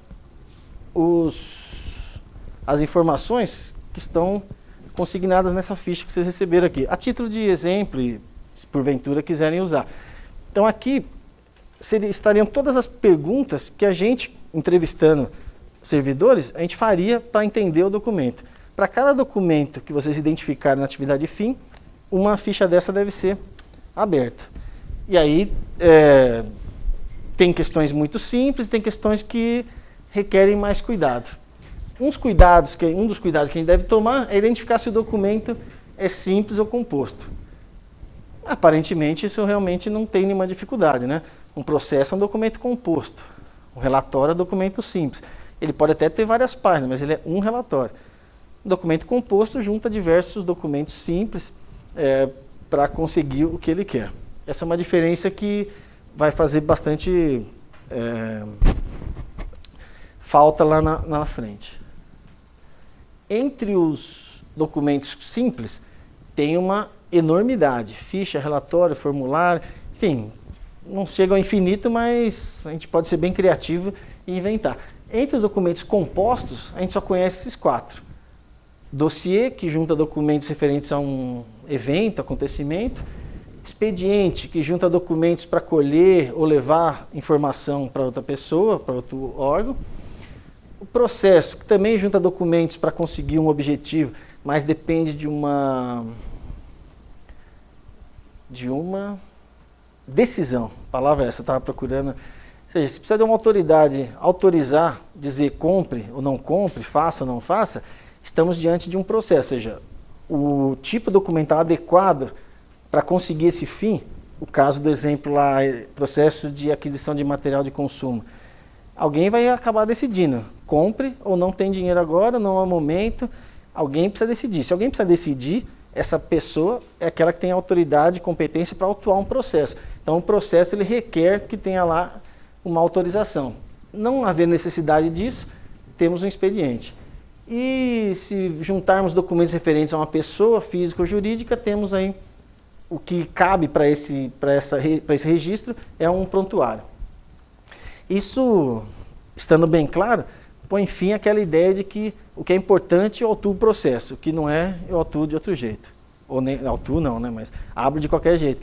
as informações que estão consignadas nessa ficha que vocês receberam aqui. A título de exemplo, e se porventura quiserem usar. Então, aqui estariam todas as perguntas que a gente, entrevistando servidores, a gente faria para entender o documento. Para cada documento que vocês identificarem na atividade fim, uma ficha dessa deve ser aberta. E aí, tem questões muito simples, tem questões que requerem mais cuidado. Um dos cuidados que a gente deve tomar é identificar se o documento é simples ou composto. Aparentemente, isso realmente não tem nenhuma dificuldade, né? Um processo é um documento composto. Um relatório é um documento simples. Ele pode até ter várias páginas, mas ele é um relatório. Um documento composto junta diversos documentos simples para conseguir o que ele quer. Essa é uma diferença que vai fazer bastante falta lá na frente. Entre os documentos simples, tem uma enormidade. Ficha, relatório, formulário, enfim, não chega ao infinito, mas a gente pode ser bem criativo e inventar. Entre os documentos compostos, a gente só conhece esses 4. Dossiê, que junta documentos referentes a um evento, acontecimento. Expediente, que junta documentos para colher ou levar informação para outra pessoa, para outro órgão. O processo, que também junta documentos para conseguir um objetivo, mas depende de uma decisão. A palavra é essa, eu estava procurando. Ou seja, se precisa de uma autoridade autorizar, dizer compre ou não compre, faça ou não faça, estamos diante de um processo. Ou seja, o tipo documental adequado para conseguir esse fim, o caso do exemplo lá, processo de aquisição de material de consumo. Alguém vai acabar decidindo, compre ou não tem dinheiro agora, não é o momento, alguém precisa decidir. Se alguém precisa decidir, essa pessoa é aquela que tem autoridade e competência para autuar um processo. Então, o processo ele requer que tenha lá uma autorização. Não havendo necessidade disso, temos um expediente. E se juntarmos documentos referentes a uma pessoa física ou jurídica, temos aí o que cabe para esse registro é um prontuário. Isso, estando bem claro, põe fim àquela ideia de que o que é importante eu autuo o processo, o que não é, eu autuo de outro jeito. Ou nem autuo não, né? Mas abro de qualquer jeito.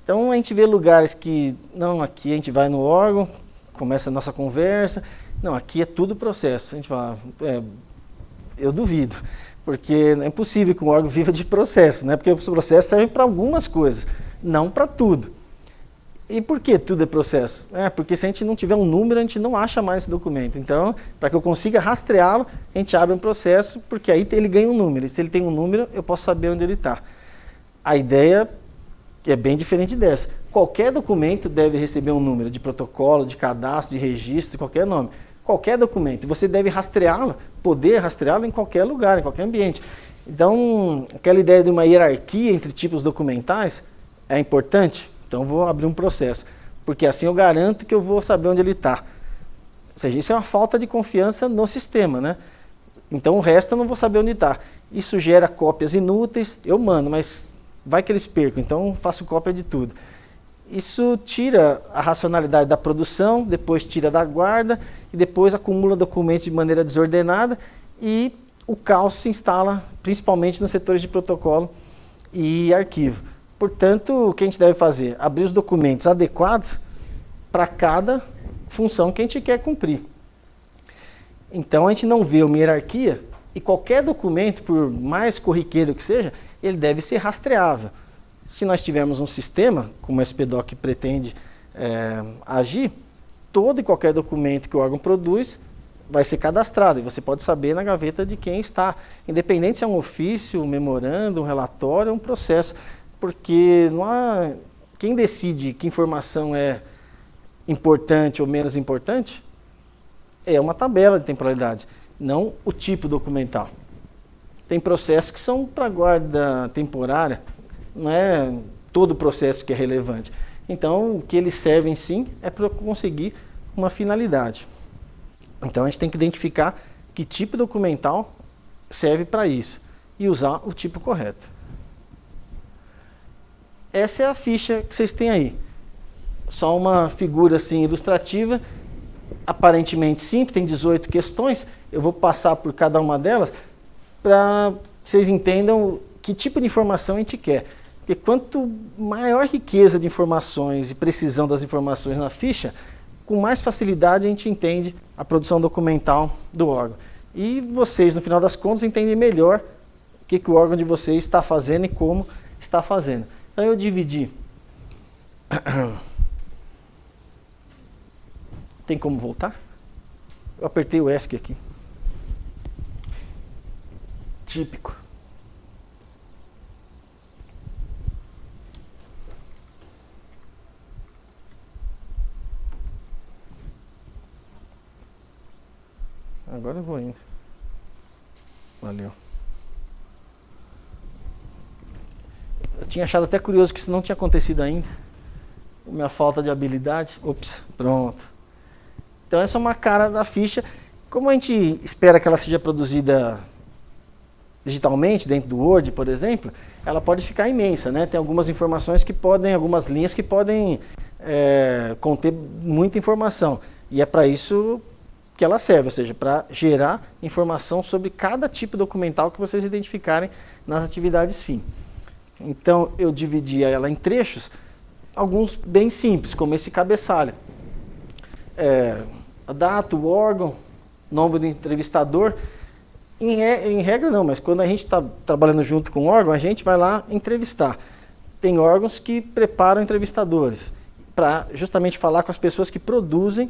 Então a gente vê lugares que, não, aqui a gente vai no órgão, começa a nossa conversa, não, aqui é tudo processo. A gente fala, eu duvido, porque é impossível que um órgão viva de processo, né? Porque os processos servem para algumas coisas, não para tudo. E por que tudo é processo? Porque se a gente não tiver um número, a gente não acha mais esse documento. Então, para que eu consiga rastreá-lo, a gente abre um processo, porque aí ele ganha um número. E se ele tem um número, eu posso saber onde ele está. A ideia é bem diferente dessa. Qualquer documento deve receber um número de protocolo, de cadastro, de registro, qualquer nome. Qualquer documento. Você deve rastreá-lo, poder rastreá-lo em qualquer lugar, em qualquer ambiente. Então, aquela ideia de uma hierarquia entre tipos documentais é importante. Então, vou abrir um processo, porque assim eu garanto que eu vou saber onde ele está. Ou seja, isso é uma falta de confiança no sistema, né? Então, o resto eu não vou saber onde está. Isso gera cópias inúteis, eu mando, mas vai que eles percam, então faço cópia de tudo. Isso tira a racionalidade da produção, depois tira da guarda, e depois acumula documentos de maneira desordenada, e o caos se instala, principalmente nos setores de protocolo e arquivo. Portanto, o que a gente deve fazer? Abrir os documentos adequados para cada função que a gente quer cumprir. Então, a gente não vê uma hierarquia e qualquer documento, por mais corriqueiro que seja, ele deve ser rastreável. Se nós tivermos um sistema, como o SPDoc pretende agir, todo e qualquer documento que o órgão produz vai ser cadastrado e você pode saber na gaveta de quem está. Independente se é um ofício, um memorando, um relatório, um processo. Porque não há quem decide que informação é importante ou menos importante é uma tabela de temporalidade, não o tipo documental. Tem processos que são para guarda temporária, não é todo processo que é relevante. Então, o que eles servem sim é para conseguir uma finalidade. Então, a gente tem que identificar que tipo documental serve para isso e usar o tipo correto. Essa é a ficha que vocês têm aí. Só uma figura assim ilustrativa, aparentemente simples, tem 18 questões. Eu vou passar por cada uma delas para que vocês entendam que tipo de informação a gente quer. Porque quanto maior riqueza de informações e precisão das informações na ficha, com mais facilidade a gente entende a produção documental do órgão. E vocês, no final das contas, entendem melhor o que o órgão de vocês está fazendo e como está fazendo. Então eu dividi. Tem como voltar? Eu apertei o ESC aqui. Típico. Agora eu vou indo. Valeu. Eu tinha achado até curioso que isso não tinha acontecido ainda. Minha falta de habilidade. Ops, pronto. Então essa é uma cara da ficha. Como a gente espera que ela seja produzida digitalmente, dentro do Word, por exemplo, ela pode ficar imensa, né? Tem algumas informações que podem, algumas linhas que podem conter muita informação. E é para isso que ela serve, ou seja, para gerar informação sobre cada tipo documental que vocês identificarem nas atividades fim. Então eu dividi ela em trechos, alguns bem simples, como esse cabeçalho. A data, o órgão, nome do entrevistador. Em regra não, mas quando a gente está trabalhando junto com o órgão, a gente vai lá entrevistar. Tem órgãos que preparam entrevistadores para justamente falar com as pessoas que produzem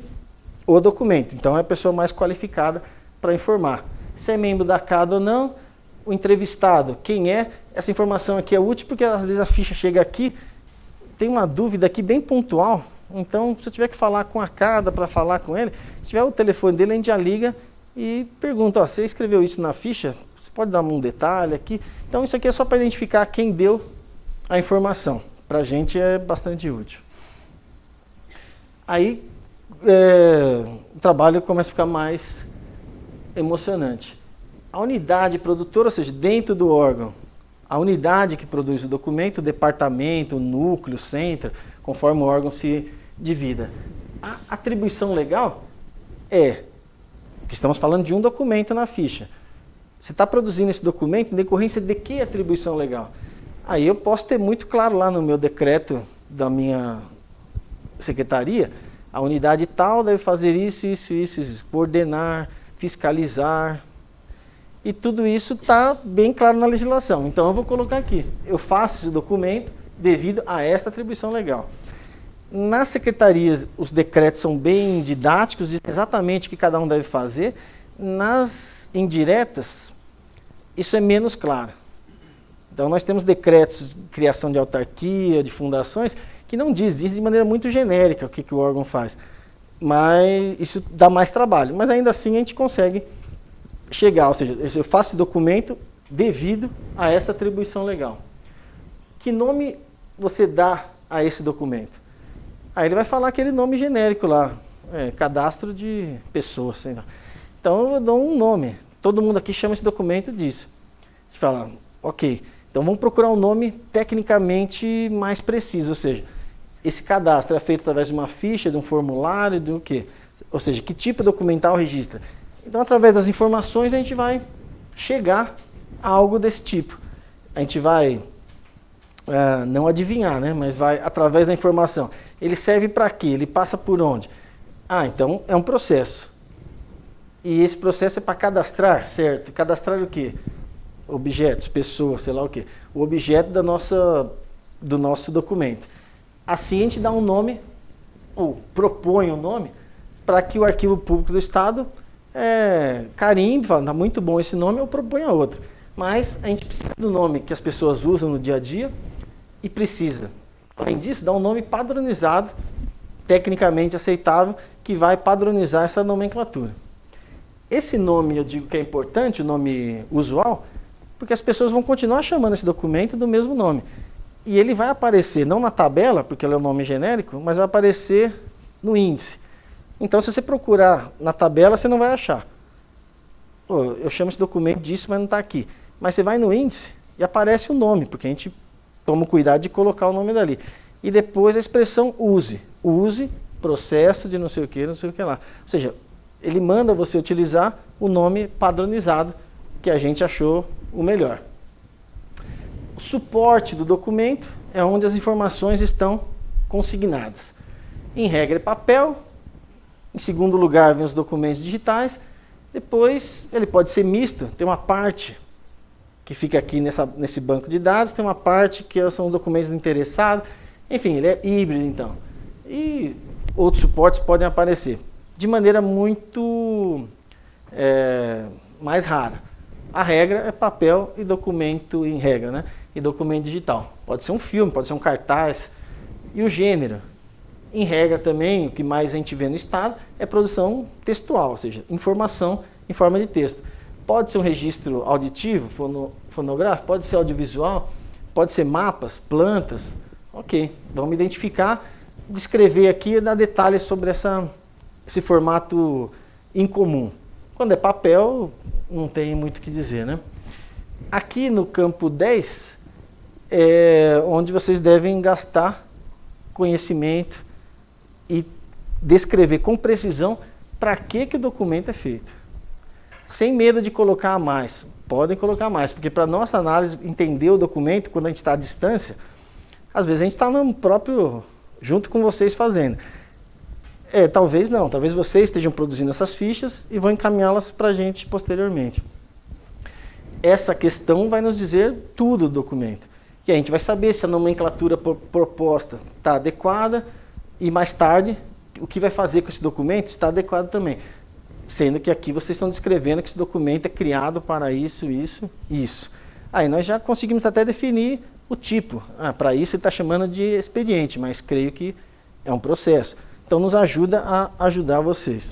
o documento. Então é a pessoa mais qualificada para informar. Se é membro da CADA ou não, o entrevistado, quem é, essa informação aqui é útil porque às vezes a ficha chega aqui, tem uma dúvida aqui bem pontual, então se eu tiver que falar com a CADA para falar com ele, se tiver o telefone dele, a gente já liga e pergunta, ó, você escreveu isso na ficha? Você pode dar um detalhe aqui? Então isso aqui é só para identificar quem deu a informação. Para a gente é bastante útil. Aí o trabalho começa a ficar mais emocionante. A unidade produtora, ou seja, dentro do órgão, a unidade que produz o documento, o departamento, o núcleo, o centro, conforme o órgão se divida. A atribuição legal é que estamos falando de um documento na ficha. Você está produzindo esse documento em decorrência de que atribuição legal? Aí eu posso ter muito claro lá no meu decreto da minha secretaria, a unidade tal deve fazer isso, isso, isso, coordenar, fiscalizar, e tudo isso está bem claro na legislação. Então eu vou colocar aqui, eu faço esse documento devido a esta atribuição legal. Nas secretarias, os decretos são bem didáticos, dizem exatamente o que cada um deve fazer. Nas indiretas, isso é menos claro. Então nós temos decretos de criação de autarquia, de fundações, que não dizem de maneira muito genérica o que o órgão faz. Mas isso dá mais trabalho. Mas ainda assim a gente consegue chegar, ou seja, eu faço esse documento devido a essa atribuição legal. Que nome você dá a esse documento? Aí ele vai falar aquele nome genérico lá, cadastro de pessoas, sei lá. Então eu dou um nome. Todo mundo aqui chama esse documento disso. A gente fala, ok, então vamos procurar um nome tecnicamente mais preciso, ou seja, esse cadastro é feito através de uma ficha, de um formulário, do quê? Ou seja, que tipo documental registra? Então, através das informações, a gente vai chegar a algo desse tipo. A gente vai, não adivinhar, né? Mas vai através da informação. Ele serve para quê? Ele passa por onde? Ah, então é um processo. E esse processo é para cadastrar, certo? Cadastrar o quê? Objetos, pessoas, sei lá o quê. O objeto do nosso documento. Assim a gente dá um nome, ou propõe um nome, para que o Arquivo Público do Estado carimbe, fala, tá muito bom esse nome, eu proponho outro. Mas a gente precisa do nome que as pessoas usam no dia a dia e precisa, além disso, dar um nome padronizado, tecnicamente aceitável, que vai padronizar essa nomenclatura. Esse nome, eu digo que é importante, o nome usual, porque as pessoas vão continuar chamando esse documento do mesmo nome. E ele vai aparecer, não na tabela, porque ele é um nome genérico, mas vai aparecer no índice. Então, se você procurar na tabela, você não vai achar. Pô, eu chamo esse documento disso, mas não está aqui. Mas você vai no índice e aparece o nome, porque a gente toma o cuidado de colocar o nome dali. E depois a expressão use. Use, processo de não sei o que lá. Ou seja, ele manda você utilizar o nome padronizado que a gente achou o melhor. O suporte do documento é onde as informações estão consignadas. Em regra, é papel. Em segundo lugar, vem os documentos digitais. Depois, ele pode ser misto. Tem uma parte que fica aqui nesse banco de dados, tem uma parte que são documentos interessados. Enfim, ele é híbrido, então. E outros suportes podem aparecer de maneira muito mais rara. A regra é papel e documento em regra, né? E documento digital. Pode ser um filme, pode ser um cartaz. E o gênero? Em regra também, o que mais a gente vê no Estado é produção textual, ou seja, informação em forma de texto. Pode ser um registro auditivo, fonográfico, pode ser audiovisual, pode ser mapas, plantas. Ok, vamos identificar, descrever aqui e dar detalhes sobre esse formato incomum. Quando é papel, não tem muito o que dizer, né? Aqui no campo 10 é onde vocês devem gastar conhecimento e descrever com precisão para que o documento é feito. Sem medo de colocar mais. Podem colocar mais, porque para nossa análise, entender o documento, quando a gente está à distância, às vezes a gente está no próprio, junto com vocês fazendo. Talvez não, talvez vocês estejam produzindo essas fichas e vão encaminhá-las para a gente posteriormente. Essa questão vai nos dizer tudo do documento. E a gente vai saber se a nomenclatura proposta está adequada e mais tarde o que vai fazer com esse documento está adequado também. Sendo que aqui vocês estão descrevendo que esse documento é criado para isso, isso, isso. Aí nós já conseguimos até definir o tipo. Para isso ele está chamando de expediente, mas creio que é um processo. Então nos ajuda a ajudar vocês.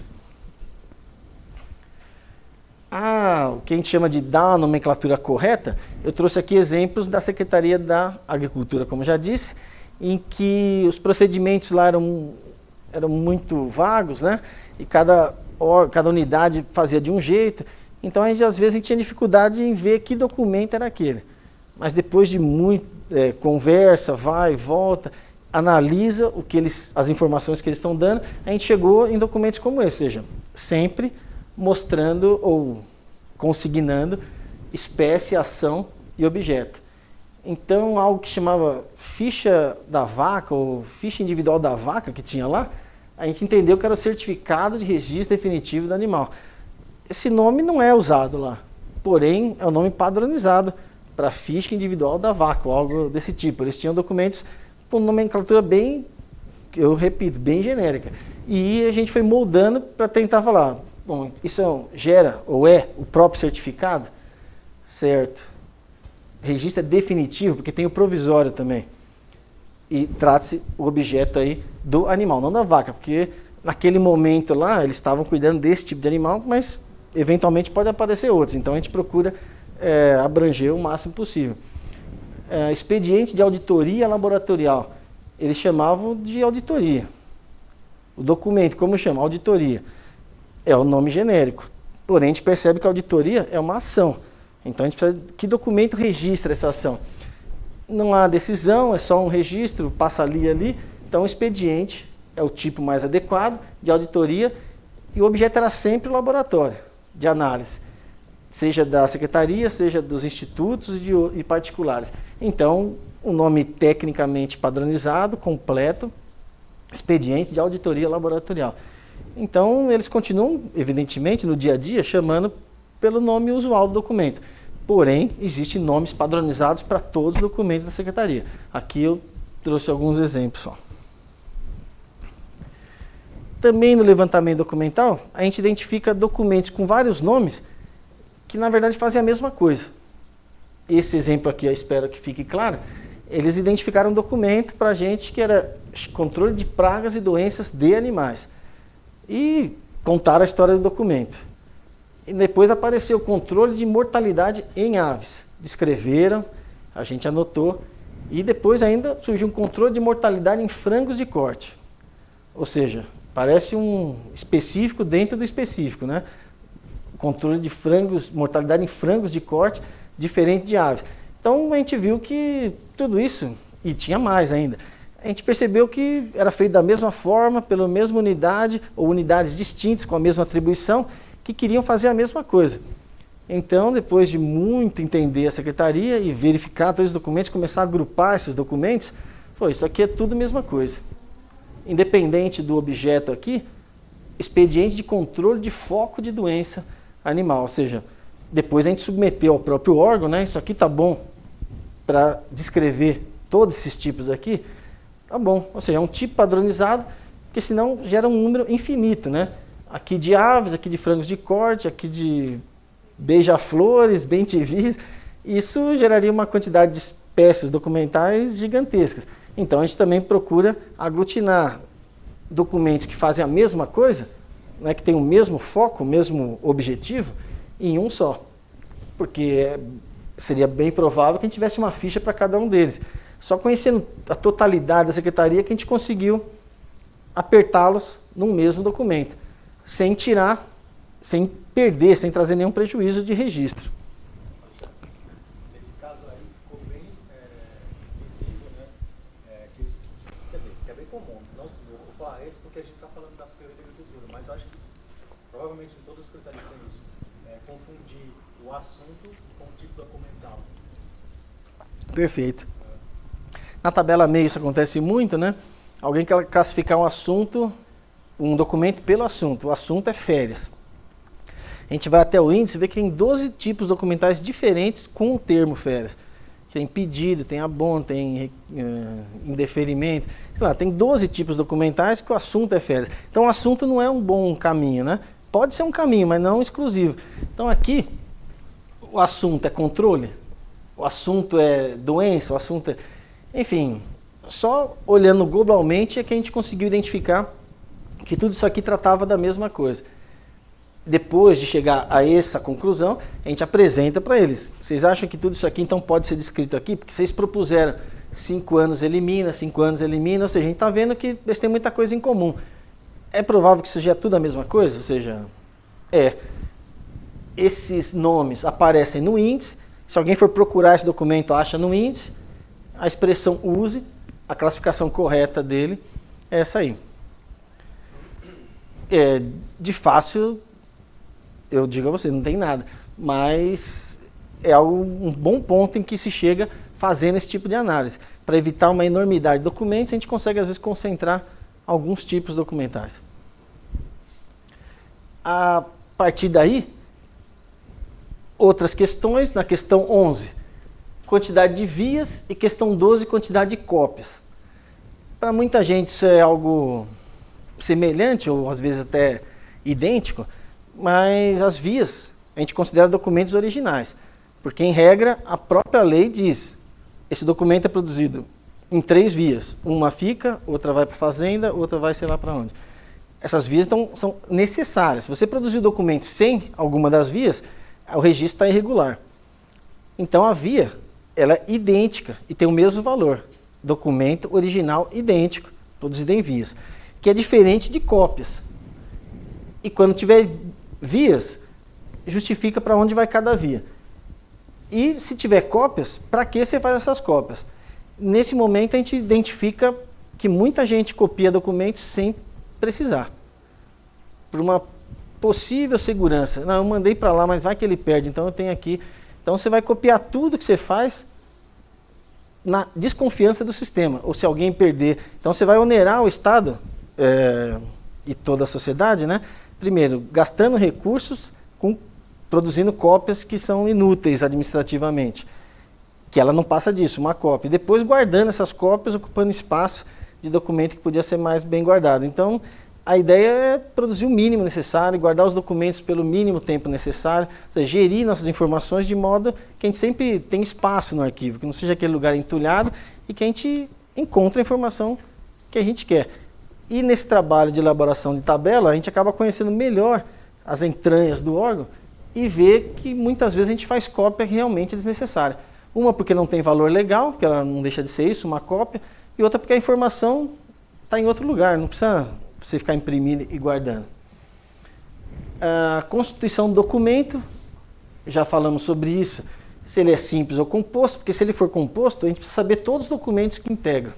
O que a gente chama de dar a nomenclatura correta, eu trouxe aqui exemplos da Secretaria da Agricultura, como já disse, em que os procedimentos lá eram muito vagos, né? E cada unidade fazia de um jeito. Então, às vezes, a gente tinha dificuldade em ver que documento era aquele. Mas depois de muito conversa, vai e volta, analisa as informações que eles estão dando, a gente chegou em documentos como esse, ou seja, sempre mostrando ou consignando espécie, ação e objeto. Então, algo que chamava ficha da vaca, ou ficha individual da vaca que tinha lá, a gente entendeu que era o certificado de registro definitivo do animal. Esse nome não é usado lá, porém é o nome padronizado para ficha individual da vaca, ou algo desse tipo. Eles tinham documentos com nomenclatura bem, eu repito, bem genérica. E a gente foi moldando para tentar falar, bom, isso gera ou é o próprio certificado? Certo. Registro é definitivo, porque tem o provisório também. E trata-se o objeto aí do animal, não da vaca, porque naquele momento lá eles estavam cuidando desse tipo de animal, mas eventualmente pode aparecer outros. Então a gente procura abranger o máximo possível. Expediente de auditoria laboratorial. Eles chamavam de auditoria. O documento, como chama? Auditoria. É o nome genérico. Porém, a gente percebe que a auditoria é uma ação. Então, a gente precisa que documento registra essa ação. Não há decisão, é só um registro, passa ali. Então, o expediente é o tipo mais adequado de auditoria e o objeto era sempre o laboratório de análise, seja da secretaria, seja dos institutos e particulares. Então, o nome tecnicamente padronizado, completo, expediente de auditoria laboratorial. Então, eles continuam, evidentemente, no dia a dia, chamando pelo nome usual do documento. Porém, existem nomes padronizados para todos os documentos da secretaria. Aqui eu trouxe alguns exemplos só. Também no levantamento documental, a gente identifica documentos com vários nomes que, na verdade, fazem a mesma coisa. Esse exemplo aqui, eu espero que fique claro. Eles identificaram um documento para a gente que era controle de pragas e doenças de animais. E contaram a história do documento. E depois apareceu o controle de mortalidade em aves. Descreveram, a gente anotou. E depois ainda surgiu um controle de mortalidade em frangos de corte. Ou seja, parece um específico dentro do específico, né? Controle de frangos, mortalidade em frangos de corte, diferente de aves. Então a gente viu que tudo isso, e tinha mais ainda, a gente percebeu que era feito da mesma forma, pela mesma unidade, ou unidades distintas com a mesma atribuição, que queriam fazer a mesma coisa. Então, depois de muito entender a secretaria e verificar todos os documentos, começar a agrupar esses documentos, foi, isso aqui é tudo a mesma coisa. Independente do objeto aqui, expediente de controle de foco de doença animal, ou seja, depois a gente submeteu ao próprio órgão, né? Isso aqui tá bom para descrever todos esses tipos aqui, tá bom. Ou seja, é um tipo padronizado, porque senão gera um número infinito, né? Aqui de aves, aqui de frangos de corte, aqui de beija-flores, bem-te-vis, isso geraria uma quantidade de espécies documentais gigantescas. Então a gente também procura aglutinar documentos que fazem a mesma coisa, né, que tem o mesmo foco, o mesmo objetivo, em um só. Porque seria bem provável que a gente tivesse uma ficha para cada um deles. Só conhecendo a totalidade da secretaria que a gente conseguiu apertá-los num mesmo documento, sem tirar, sem perder, sem trazer nenhum prejuízo de registro. Nesse caso aí ficou bem visível, né? Quer dizer, que é bem comum. Não vou falar esse porque a gente está falando da Secretaria de Agricultura, mas acho que provavelmente em todas as secretarias tem isso. Confundir o assunto com o tipo documental. Perfeito. Na tabela meio isso acontece muito, né? Alguém quer classificar um assunto, um documento pelo assunto. O assunto é férias. A gente vai até o índice e vê que tem 12 tipos documentais diferentes com o termo férias. Tem pedido, tem abono, tem indeferimento. Sei lá, tem 12 tipos documentais que o assunto é férias. Então o assunto não é um bom caminho, né? Pode ser um caminho, mas não exclusivo. Então aqui, o assunto é controle, o assunto é doença, o assunto é... Enfim, só olhando globalmente é que a gente conseguiu identificar que tudo isso aqui tratava da mesma coisa. Depois de chegar a essa conclusão, a gente apresenta para eles. Vocês acham que tudo isso aqui então pode ser descrito aqui? Porque vocês propuseram 5 anos elimina, 5 anos elimina, ou seja, a gente está vendo que eles têm muita coisa em comum. É provável que seja tudo a mesma coisa? Ou seja, esses nomes aparecem no índice, se alguém for procurar esse documento, acha no índice, a expressão use, a classificação correta dele é essa aí. De fácil, eu digo a você, não tem nada, mas é um bom ponto em que se chega fazendo esse tipo de análise. Para evitar uma enormidade de documentos, a gente consegue às vezes concentrar alguns tipos documentais. A partir daí, outras questões, na questão 11, quantidade de vias, e questão 12, quantidade de cópias. Para muita gente isso é algo semelhante, ou às vezes até idêntico, mas as vias a gente considera documentos originais, porque em regra a própria lei diz, esse documento é produzido em 3 vias, uma fica, outra vai para a fazenda, outra vai sei lá para onde. Essas vias são necessárias. Se você produzir o documento sem alguma das vias, o registro está irregular. Então a via, ela é idêntica e tem o mesmo valor. Documento original idêntico, produzido em vias, que é diferente de cópias. E quando tiver vias, justifica para onde vai cada via. E se tiver cópias, para que você faz essas cópias? Nesse momento a gente identifica que muita gente copia documentos sem precisar. Por uma possível segurança. Não, eu mandei para lá, mas vai que ele perde, então eu tenho aqui. Então você vai copiar tudo que você faz na desconfiança do sistema, ou se alguém perder. Então você vai onerar o Estado e toda a sociedade, né? Primeiro, gastando recursos, produzindo cópias que são inúteis administrativamente, que ela não passa disso, uma cópia. E depois guardando essas cópias, ocupando espaço de documento que podia ser mais bem guardado. Então, a ideia é produzir o mínimo necessário, guardar os documentos pelo mínimo tempo necessário, ou seja, gerir nossas informações de modo que a gente sempre tenha espaço no arquivo, que não seja aquele lugar entulhado e que a gente encontre a informação que a gente quer. E nesse trabalho de elaboração de tabela, a gente acaba conhecendo melhor as entranhas do órgão e vê que muitas vezes a gente faz cópia realmente desnecessária. Uma porque não tem valor legal, que ela não deixa de ser isso, uma cópia, e outra porque a informação está em outro lugar, não precisa você ficar imprimindo e guardando. A constituição do documento, já falamos sobre isso, se ele é simples ou composto, porque se ele for composto, a gente precisa saber todos os documentos que integram.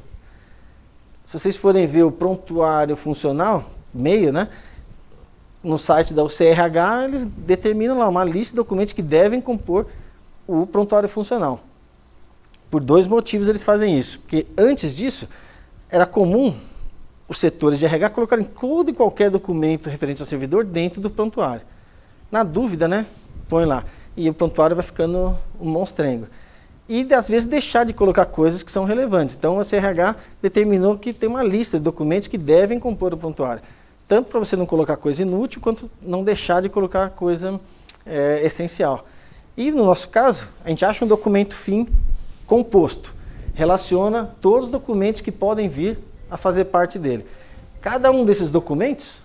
Se vocês forem ver o prontuário funcional, meio, né? No site da UCRH, eles determinam lá uma lista de documentos que devem compor o prontuário funcional. Por 2 motivos eles fazem isso. Porque antes disso, era comum os setores de RH colocarem todo e qualquer documento referente ao servidor dentro do prontuário. Na dúvida, né? Põe lá. E o prontuário vai ficando um monstrengo. E, às vezes, deixar de colocar coisas que são relevantes. Então, a CRH determinou que tem uma lista de documentos que devem compor o prontuário. Tanto para você não colocar coisa inútil, quanto não deixar de colocar coisa essencial. E, no nosso caso, a gente acha um documento fim composto. Relaciona todos os documentos que podem vir a fazer parte dele. Cada um desses documentos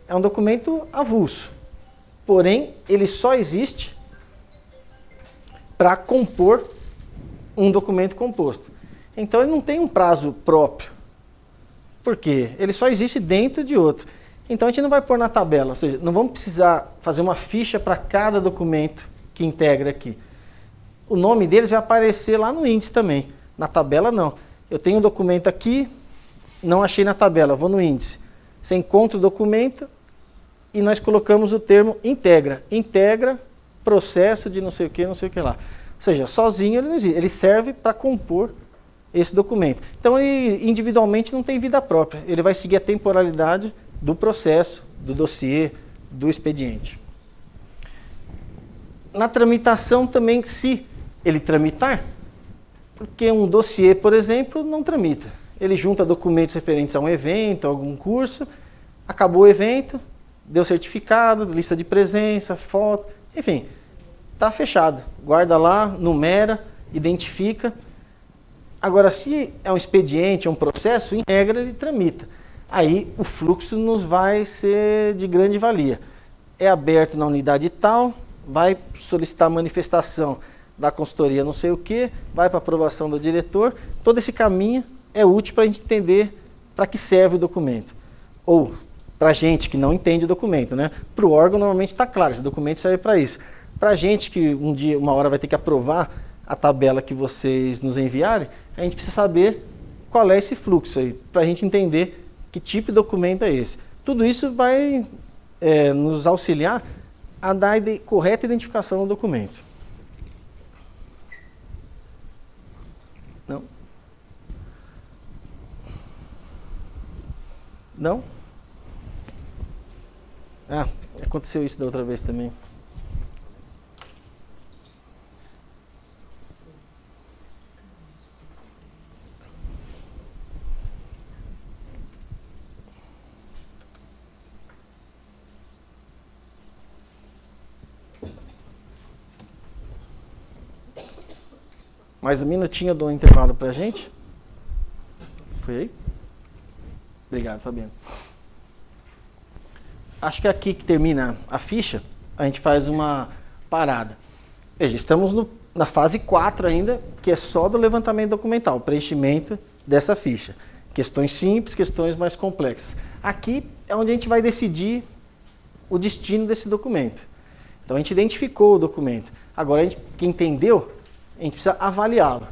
é um documento avulso. Porém, ele só existe para compor um documento composto. Então, ele não tem um prazo próprio. Por quê? Ele só existe dentro de outro. Então, a gente não vai pôr na tabela, ou seja, não vamos precisar fazer uma ficha para cada documento que integra aqui. O nome deles vai aparecer lá no índice também. Na tabela, não. Eu tenho um documento aqui, não achei na tabela, vou no índice. Você encontra o documento e nós colocamos o termo integra. Integra processo de não sei o que lá. Ou seja, sozinho ele não existe. Ele serve para compor esse documento. Então, ele individualmente não tem vida própria. Ele vai seguir a temporalidade do processo, do dossiê, do expediente. Na tramitação também, se ele tramitar, porque um dossiê, por exemplo, não tramita. Ele junta documentos referentes a um evento, a algum curso, acabou o evento, deu certificado, lista de presença, foto, enfim, está fechado. Guarda lá, numera, identifica. Agora, se é um expediente, é um processo, em regra ele tramita. Aí o fluxo nos vai ser de grande valia. É aberto na unidade tal, vai solicitar manifestação da consultoria não sei o que, vai para aprovação do diretor. Todo esse caminho é útil para a gente entender para que serve o documento. Ou para a gente que não entende o documento, né? Para o órgão normalmente está claro, esse documento serve para isso. Para a gente que um dia, uma hora vai ter que aprovar a tabela que vocês nos enviarem, a gente precisa saber qual é esse fluxo aí, para a gente entender que tipo de documento é esse. Tudo isso vai nos auxiliar a dar a correta identificação do documento. Não? Não? Ah, aconteceu isso da outra vez também. Mais um minutinho eu dou um intervalo para a gente. Foi aí? Obrigado, Fabiano. Acho que aqui que termina a ficha, a gente faz uma parada. Veja, estamos na fase 4 ainda, que é só do levantamento documental, preenchimento dessa ficha. Questões simples, questões mais complexas. Aqui é onde a gente vai decidir o destino desse documento. Então a gente identificou o documento. Agora, que entendeu, a gente precisa avaliá-lo.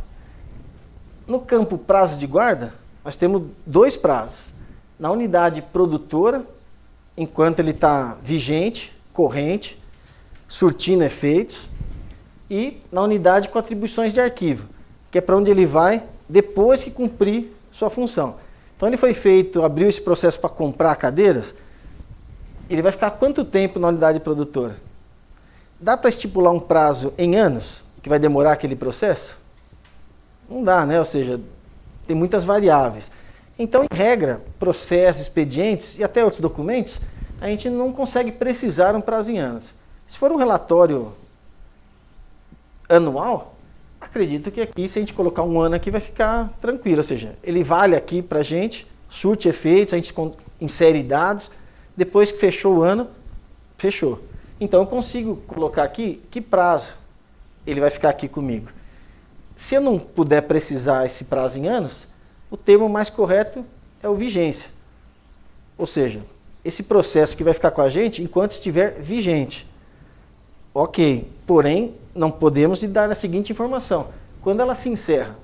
No campo prazo de guarda, nós temos 2 prazos. Na unidade produtora, enquanto ele está vigente, corrente, surtindo efeitos, e na unidade com atribuições de arquivo, que é para onde ele vai depois que cumprir sua função. Então ele foi feito, abriu esse processo para comprar cadeiras, ele vai ficar quanto tempo na unidade produtora? Dá para estipular um prazo em anos, que vai demorar aquele processo? Não dá, né? Ou seja, tem muitas variáveis. Então, em regra, processos, expedientes e até outros documentos, a gente não consegue precisar um prazo em anos. Se for um relatório anual, acredito que aqui, se a gente colocar um ano aqui, vai ficar tranquilo. Ou seja, ele vale aqui para a gente, surte efeitos, a gente insere dados, depois que fechou o ano, fechou. Então, eu consigo colocar aqui que prazo ele vai ficar aqui comigo. Se eu não puder precisar esse prazo em anos, o termo mais correto é o vigência. Ou seja, esse processo que vai ficar com a gente enquanto estiver vigente. Ok, porém, não podemos lhe dar a seguinte informação. Quando ela se encerra?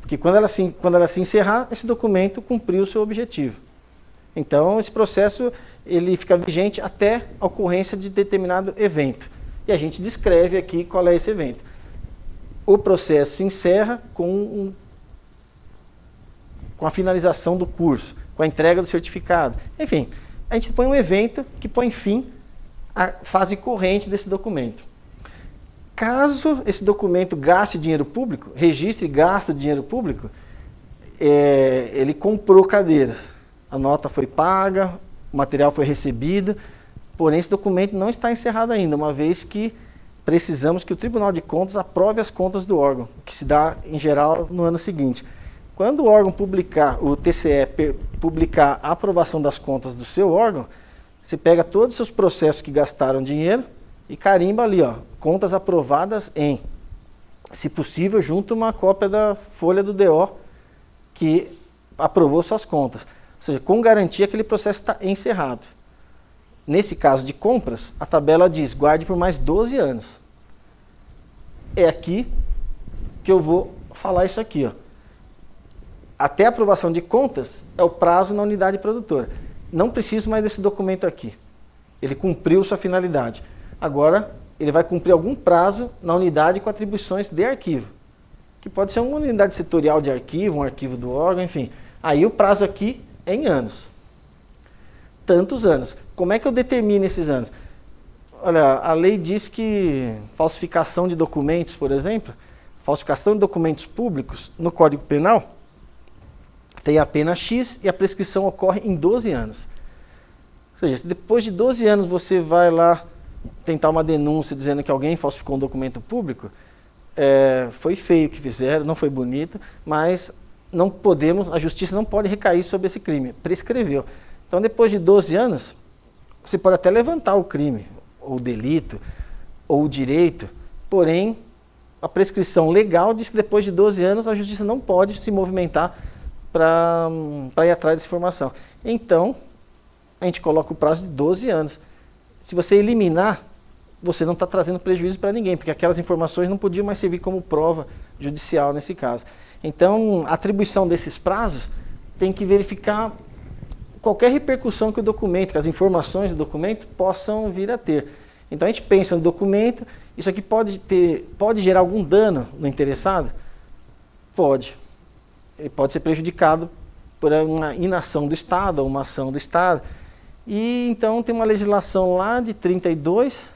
Porque quando ela se encerrar, esse documento cumpriu o seu objetivo. Então, esse processo ele fica vigente até a ocorrência de determinado evento. E a gente descreve aqui qual é esse evento. O processo se encerra com a finalização do curso, com a entrega do certificado. Enfim, a gente põe um evento que põe fim à fase corrente desse documento. Caso esse documento gaste dinheiro público, registre gasto de dinheiro público, ele comprou cadeiras. A nota foi paga, o material foi recebido, porém esse documento não está encerrado ainda, uma vez que precisamos que o Tribunal de Contas aprove as contas do órgão, que se dá, em geral, no ano seguinte. Quando o órgão publicar, o TCE publicar a aprovação das contas do seu órgão, você pega todos os seus processos que gastaram dinheiro e carimba ali, ó, contas aprovadas em, se possível, junto uma cópia da folha do DO que aprovou suas contas. Ou seja, com garantia aquele processo está encerrado. Nesse caso de compras, a tabela diz, guarde por mais 12 anos. É aqui que eu vou falar isso aqui, ó. Até a aprovação de contas é o prazo na unidade produtora. Não preciso mais desse documento aqui. Ele cumpriu sua finalidade. Agora, ele vai cumprir algum prazo na unidade com atribuições de arquivo. Que pode ser uma unidade setorial de arquivo, um arquivo do órgão, enfim. Aí o prazo aqui é em anos. Tantos anos. Como é que eu determino esses anos? Olha, a lei diz que falsificação de documentos, por exemplo, falsificação de documentos públicos no Código Penal, tem a pena X e a prescrição ocorre em 12 anos. Ou seja, se depois de 12 anos você vai lá tentar uma denúncia dizendo que alguém falsificou um documento público, foi feio o que fizeram, não foi bonito, mas não podemos, a justiça não pode recair sobre esse crime, prescreveu. Então, depois de 12 anos, você pode até levantar o crime, ou o delito, ou o direito, porém, a prescrição legal diz que depois de 12 anos a justiça não pode se movimentar para ir atrás dessa informação. Então, a gente coloca o prazo de 12 anos. Se você eliminar, você não está trazendo prejuízo para ninguém, porque aquelas informações não podiam mais servir como prova judicial nesse caso. Então, a atribuição desses prazos tem que verificar qualquer repercussão que o documento, que as informações do documento possam vir a ter. Então, a gente pensa no documento, isso aqui pode gerar algum dano no interessado? Pode. Ele pode ser prejudicado por uma inação do Estado, ou uma ação do Estado. E então tem uma legislação lá de 32,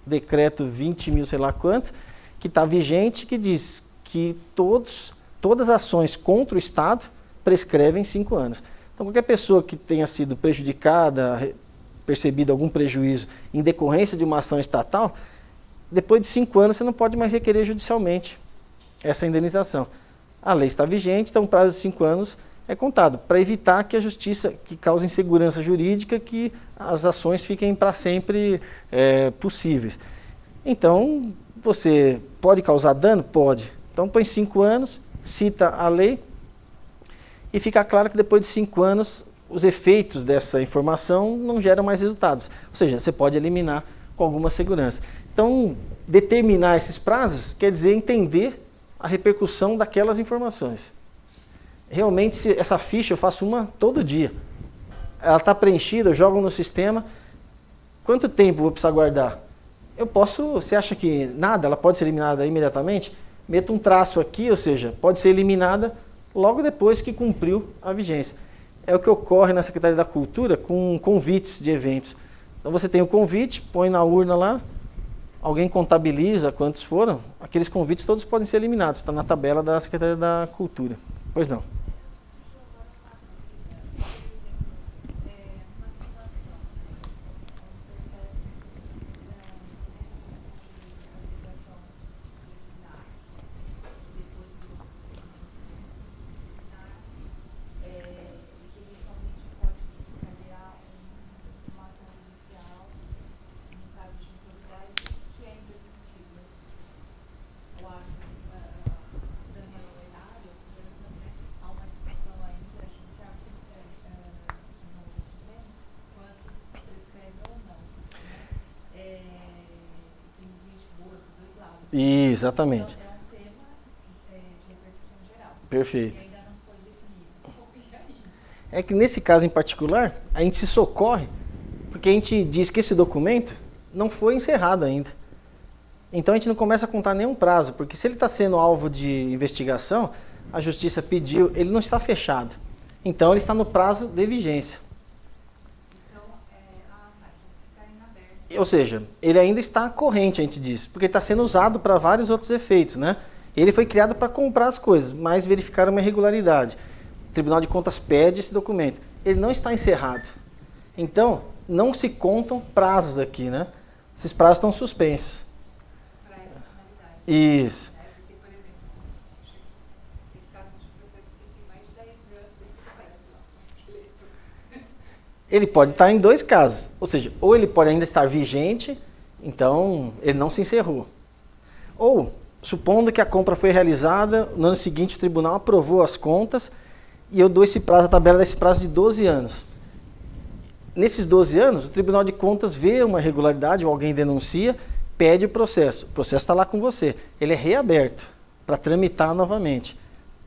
decreto 20.000 sei lá quanto, que está vigente, que diz que todas as ações contra o Estado prescrevem 5 anos. Então qualquer pessoa que tenha sido prejudicada, percebido algum prejuízo em decorrência de uma ação estatal, depois de 5 anos você não pode mais requerer judicialmente essa indenização. A lei está vigente, então o prazo de 5 anos é contado, para evitar que a justiça, que cause insegurança jurídica, que as ações fiquem para sempre possíveis. Então, você pode causar dano? Pode. Então, põe 5 anos, cita a lei, e fica claro que depois de 5 anos, os efeitos dessa informação não geram mais resultados. Ou seja, você pode eliminar com alguma segurança. Então, determinar esses prazos quer dizer entender a repercussão daquelas informações. Realmente, essa ficha eu faço uma todo dia. Ela está preenchida, eu jogo no sistema. Quanto tempo eu vou precisar guardar? Você acha que nada, ela pode ser eliminada imediatamente? Meto um traço aqui, ou seja, pode ser eliminada logo depois que cumpriu a vigência. É o que ocorre na Secretaria da Cultura com convites de eventos. Então você tem o convite, põe na urna lá, alguém contabiliza quantos foram, aqueles convites todos podem ser eliminados, está na tabela da Secretaria da Cultura. Pois não. Exatamente. Então, é um tema de repercussão geral. Perfeito. E ainda não foi definido. E aí? É que nesse caso em particular, a gente se socorre, porque a gente diz que esse documento não foi encerrado ainda. Então a gente não começa a contar nenhum prazo, porque se ele está sendo alvo de investigação, a justiça pediu, ele não está fechado. Então ele está no prazo de vigência. Então, está em aberto. Ou seja, ele ainda está corrente, a gente diz, porque ele está sendo usado para vários outros efeitos, né? Ele foi criado para comprar as coisas, mas verificaram uma irregularidade. O Tribunal de Contas pede esse documento. Ele não está encerrado. Então, não se contam prazos aqui, né? Esses prazos estão suspensos. Para essa finalidade. Isso. Né? Porque, por exemplo, tem casos de processo que tem mais de 10 anos e que aparece lá um esqueleto. Ele pode estar em dois casos. Ou seja, ou ele pode ainda estar vigente, então ele não se encerrou. Ou, supondo que a compra foi realizada, no ano seguinte o tribunal aprovou as contas e eu dou esse prazo, a tabela desse prazo de 12 anos. Nesses 12 anos, o Tribunal de Contas vê uma irregularidade, ou alguém denuncia, pede o processo. O processo está lá com você. Ele é reaberto para tramitar novamente.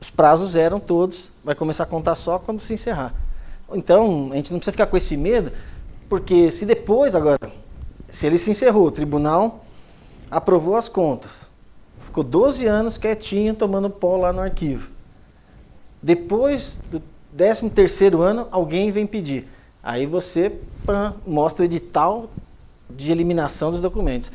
Os prazos eram todos, vai começar a contar só quando se encerrar. Então, a gente não precisa ficar com esse medo, porque se depois, agora, se ele se encerrou, o tribunal aprovou as contas, ficou 12 anos quietinho, tomando pó lá no arquivo. Depois do 13º ano, alguém vem pedir. Aí você mostra o edital de eliminação dos documentos.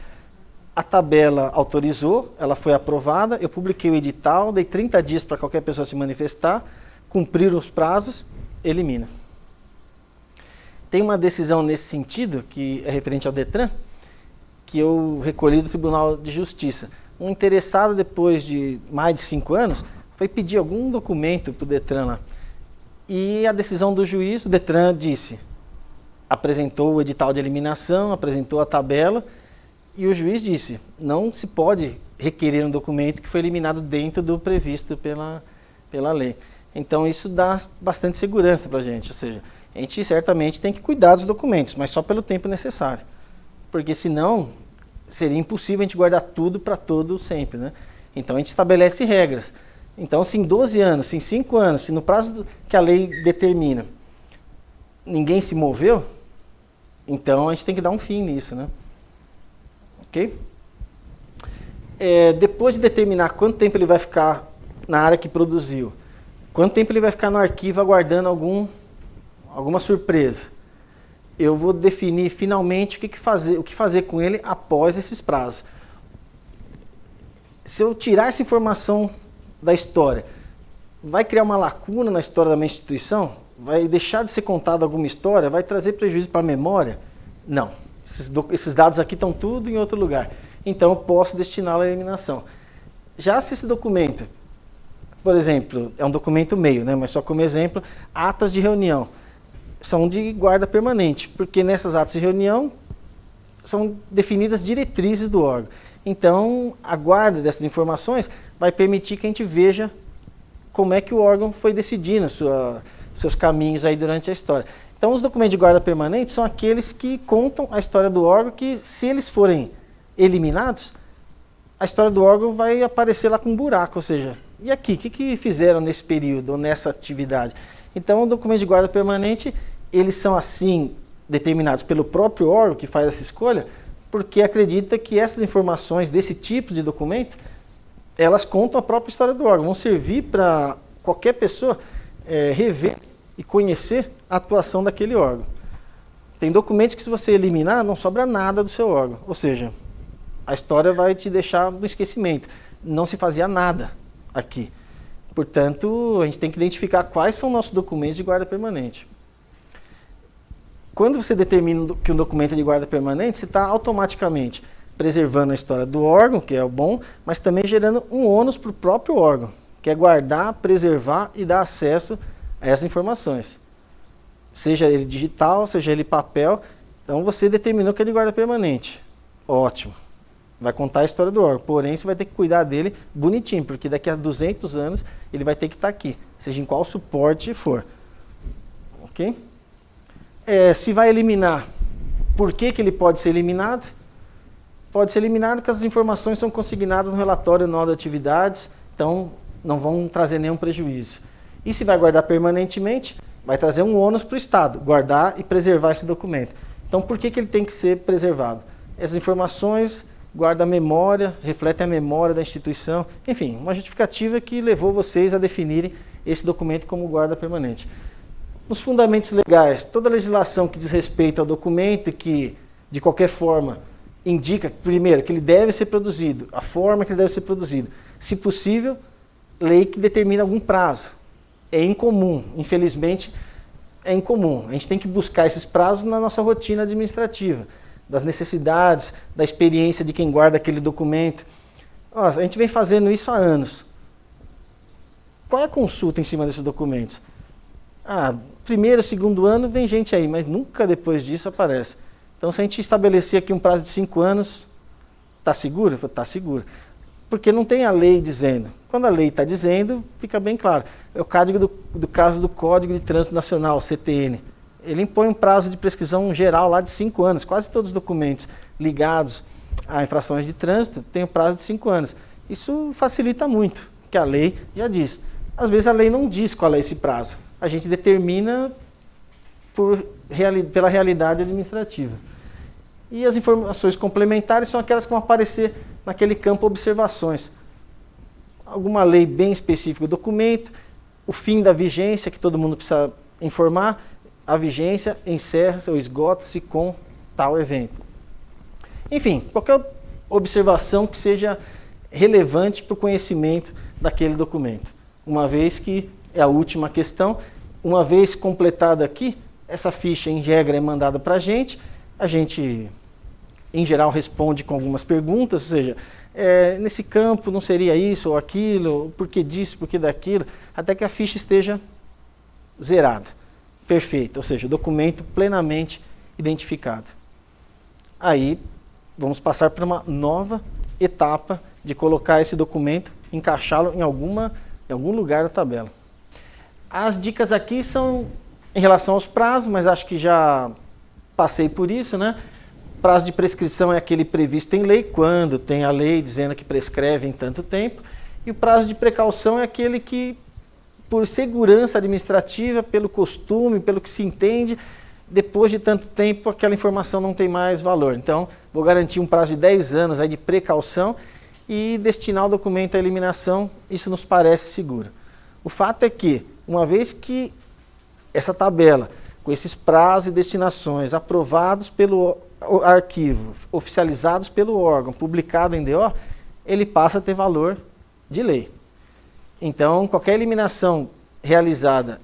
A tabela autorizou, ela foi aprovada, eu publiquei o edital, dei 30 dias para qualquer pessoa se manifestar, cumprir os prazos, elimina. Tem uma decisão nesse sentido, que é referente ao DETRAN, que eu recolhi do Tribunal de Justiça. Um interessado, depois de mais de 5 anos, foi pedir algum documento para o DETRAN lá. E a decisão do juiz, o DETRAN disse, apresentou o edital de eliminação, apresentou a tabela, e o juiz disse, não se pode requerer um documento que foi eliminado dentro do previsto pela lei. Então isso dá bastante segurança para a gente, ou seja, a gente certamente tem que cuidar dos documentos, mas só pelo tempo necessário. Porque senão seria impossível a gente guardar tudo para todo sempre, né? Então a gente estabelece regras. Então, se em 12 anos, se em 5 anos, se no prazo que a lei determina, ninguém se moveu, então a gente tem que dar um fim nisso, né? Ok? Depois de determinar quanto tempo ele vai ficar na área que produziu, quanto tempo ele vai ficar no arquivo aguardando alguma surpresa, eu vou definir finalmente o que fazer com ele após esses prazos. Se eu tirar essa informação da história, vai criar uma lacuna na história da minha instituição? Vai deixar de ser contada alguma história? Vai trazer prejuízo para a memória? Não. Esses dados aqui estão tudo em outro lugar. Então eu posso destiná-lo à eliminação. Já se esse documento, por exemplo, é um documento meio, né, mas só como exemplo, atas de reunião, são de guarda permanente, porque nessas atas de reunião são definidas diretrizes do órgão. Então, a guarda dessas informações vai permitir que a gente veja como é que o órgão foi decidindo seus caminhos aí durante a história. Então, os documentos de guarda permanente são aqueles que contam a história do órgão, que se eles forem eliminados, a história do órgão vai aparecer lá com um buraco, ou seja, e aqui, o que fizeram nesse período ou nessa atividade? Então, o documento de guarda permanente, eles são assim determinados pelo próprio órgão que faz essa escolha, porque acredita que essas informações desse tipo de documento, elas contam a própria história do órgão, vão servir para qualquer pessoa rever e conhecer a atuação daquele órgão. Tem documentos que se você eliminar, não sobra nada do seu órgão, ou seja, a história vai te deixar no esquecimento, não se fazia nada aqui. Portanto, a gente tem que identificar quais são nossos documentos de guarda permanente. Quando você determina que um documento é de guarda permanente, você está automaticamente preservando a história do órgão, que é o bom, mas também gerando um ônus para o próprio órgão, que é guardar, preservar e dar acesso a essas informações. Seja ele digital, seja ele papel. Então você determinou que é de guarda permanente. Ótimo. Vai contar a história do órgão. Porém, você vai ter que cuidar dele bonitinho, porque daqui a 200 anos ele vai ter que estar aqui, seja em qual suporte for. Ok? Se vai eliminar, por que ele pode ser eliminado? pode ser eliminado porque as informações são consignadas no relatório anual de atividades, então não vão trazer nenhum prejuízo. E se vai guardar permanentemente, vai trazer um ônus para o Estado, guardar e preservar esse documento. Então, por que ele tem que ser preservado? Essas informações guardam a memória, refletem a memória da instituição, enfim, uma justificativa que levou vocês a definirem esse documento como guarda permanente. Nos fundamentos legais, toda legislação que diz respeito ao documento e que, de qualquer forma, indica, primeiro, que ele deve ser produzido, a forma que ele deve ser produzido. Se possível, lei que determina algum prazo. É incomum, infelizmente, é incomum. A gente tem que buscar esses prazos na nossa rotina administrativa, das necessidades, da experiência de quem guarda aquele documento. Nossa, a gente vem fazendo isso há anos. Qual é a consulta em cima desses documentos? Primeiro, segundo ano, vem gente aí, mas nunca depois disso aparece. Então, se a gente estabelecer aqui um prazo de 5 anos, está seguro? Está seguro. Porque não tem a lei dizendo. Quando a lei está dizendo, fica bem claro. É o caso do Código de Trânsito Nacional, CTN. Ele impõe um prazo de prescrição geral lá de 5 anos. Quase todos os documentos ligados a infrações de trânsito têm um prazo de 5 anos. Isso facilita muito, porque a lei já diz. Às vezes a lei não diz qual é esse prazo. A gente determina pela realidade administrativa. E as informações complementares são aquelas que vão aparecer naquele campo observações. Alguma lei bem específica do documento, o fim da vigência, que todo mundo precisa informar, a vigência encerra-se ou esgota-se com tal evento. Enfim, qualquer observação que seja relevante para o conhecimento daquele documento. Uma vez que é a última questão, uma vez completada aqui, essa ficha em regra é mandada para a gente em geral responde com algumas perguntas, ou seja, nesse campo não seria isso ou aquilo, por que disso, por que daquilo, até que a ficha esteja zerada, perfeita, ou seja, o documento plenamente identificado. Aí vamos passar para uma nova etapa de colocar esse documento, encaixá-lo em algum lugar da tabela. As dicas aqui são em relação aos prazos, mas acho que já passei por isso, né? Prazo de prescrição é aquele previsto em lei, quando tem a lei dizendo que prescreve em tanto tempo, e o prazo de precaução é aquele que, por segurança administrativa, pelo costume, pelo que se entende, depois de tanto tempo aquela informação não tem mais valor. Então, vou garantir um prazo de 10 anos aí de precaução e destinar o documento à eliminação, isso nos parece seguro. O fato é que, uma vez que essa tabela, com esses prazos e destinações aprovados pelo arquivo, oficializados pelo órgão, publicado em DO, ele passa a ter valor de lei. Então, qualquer eliminação realizada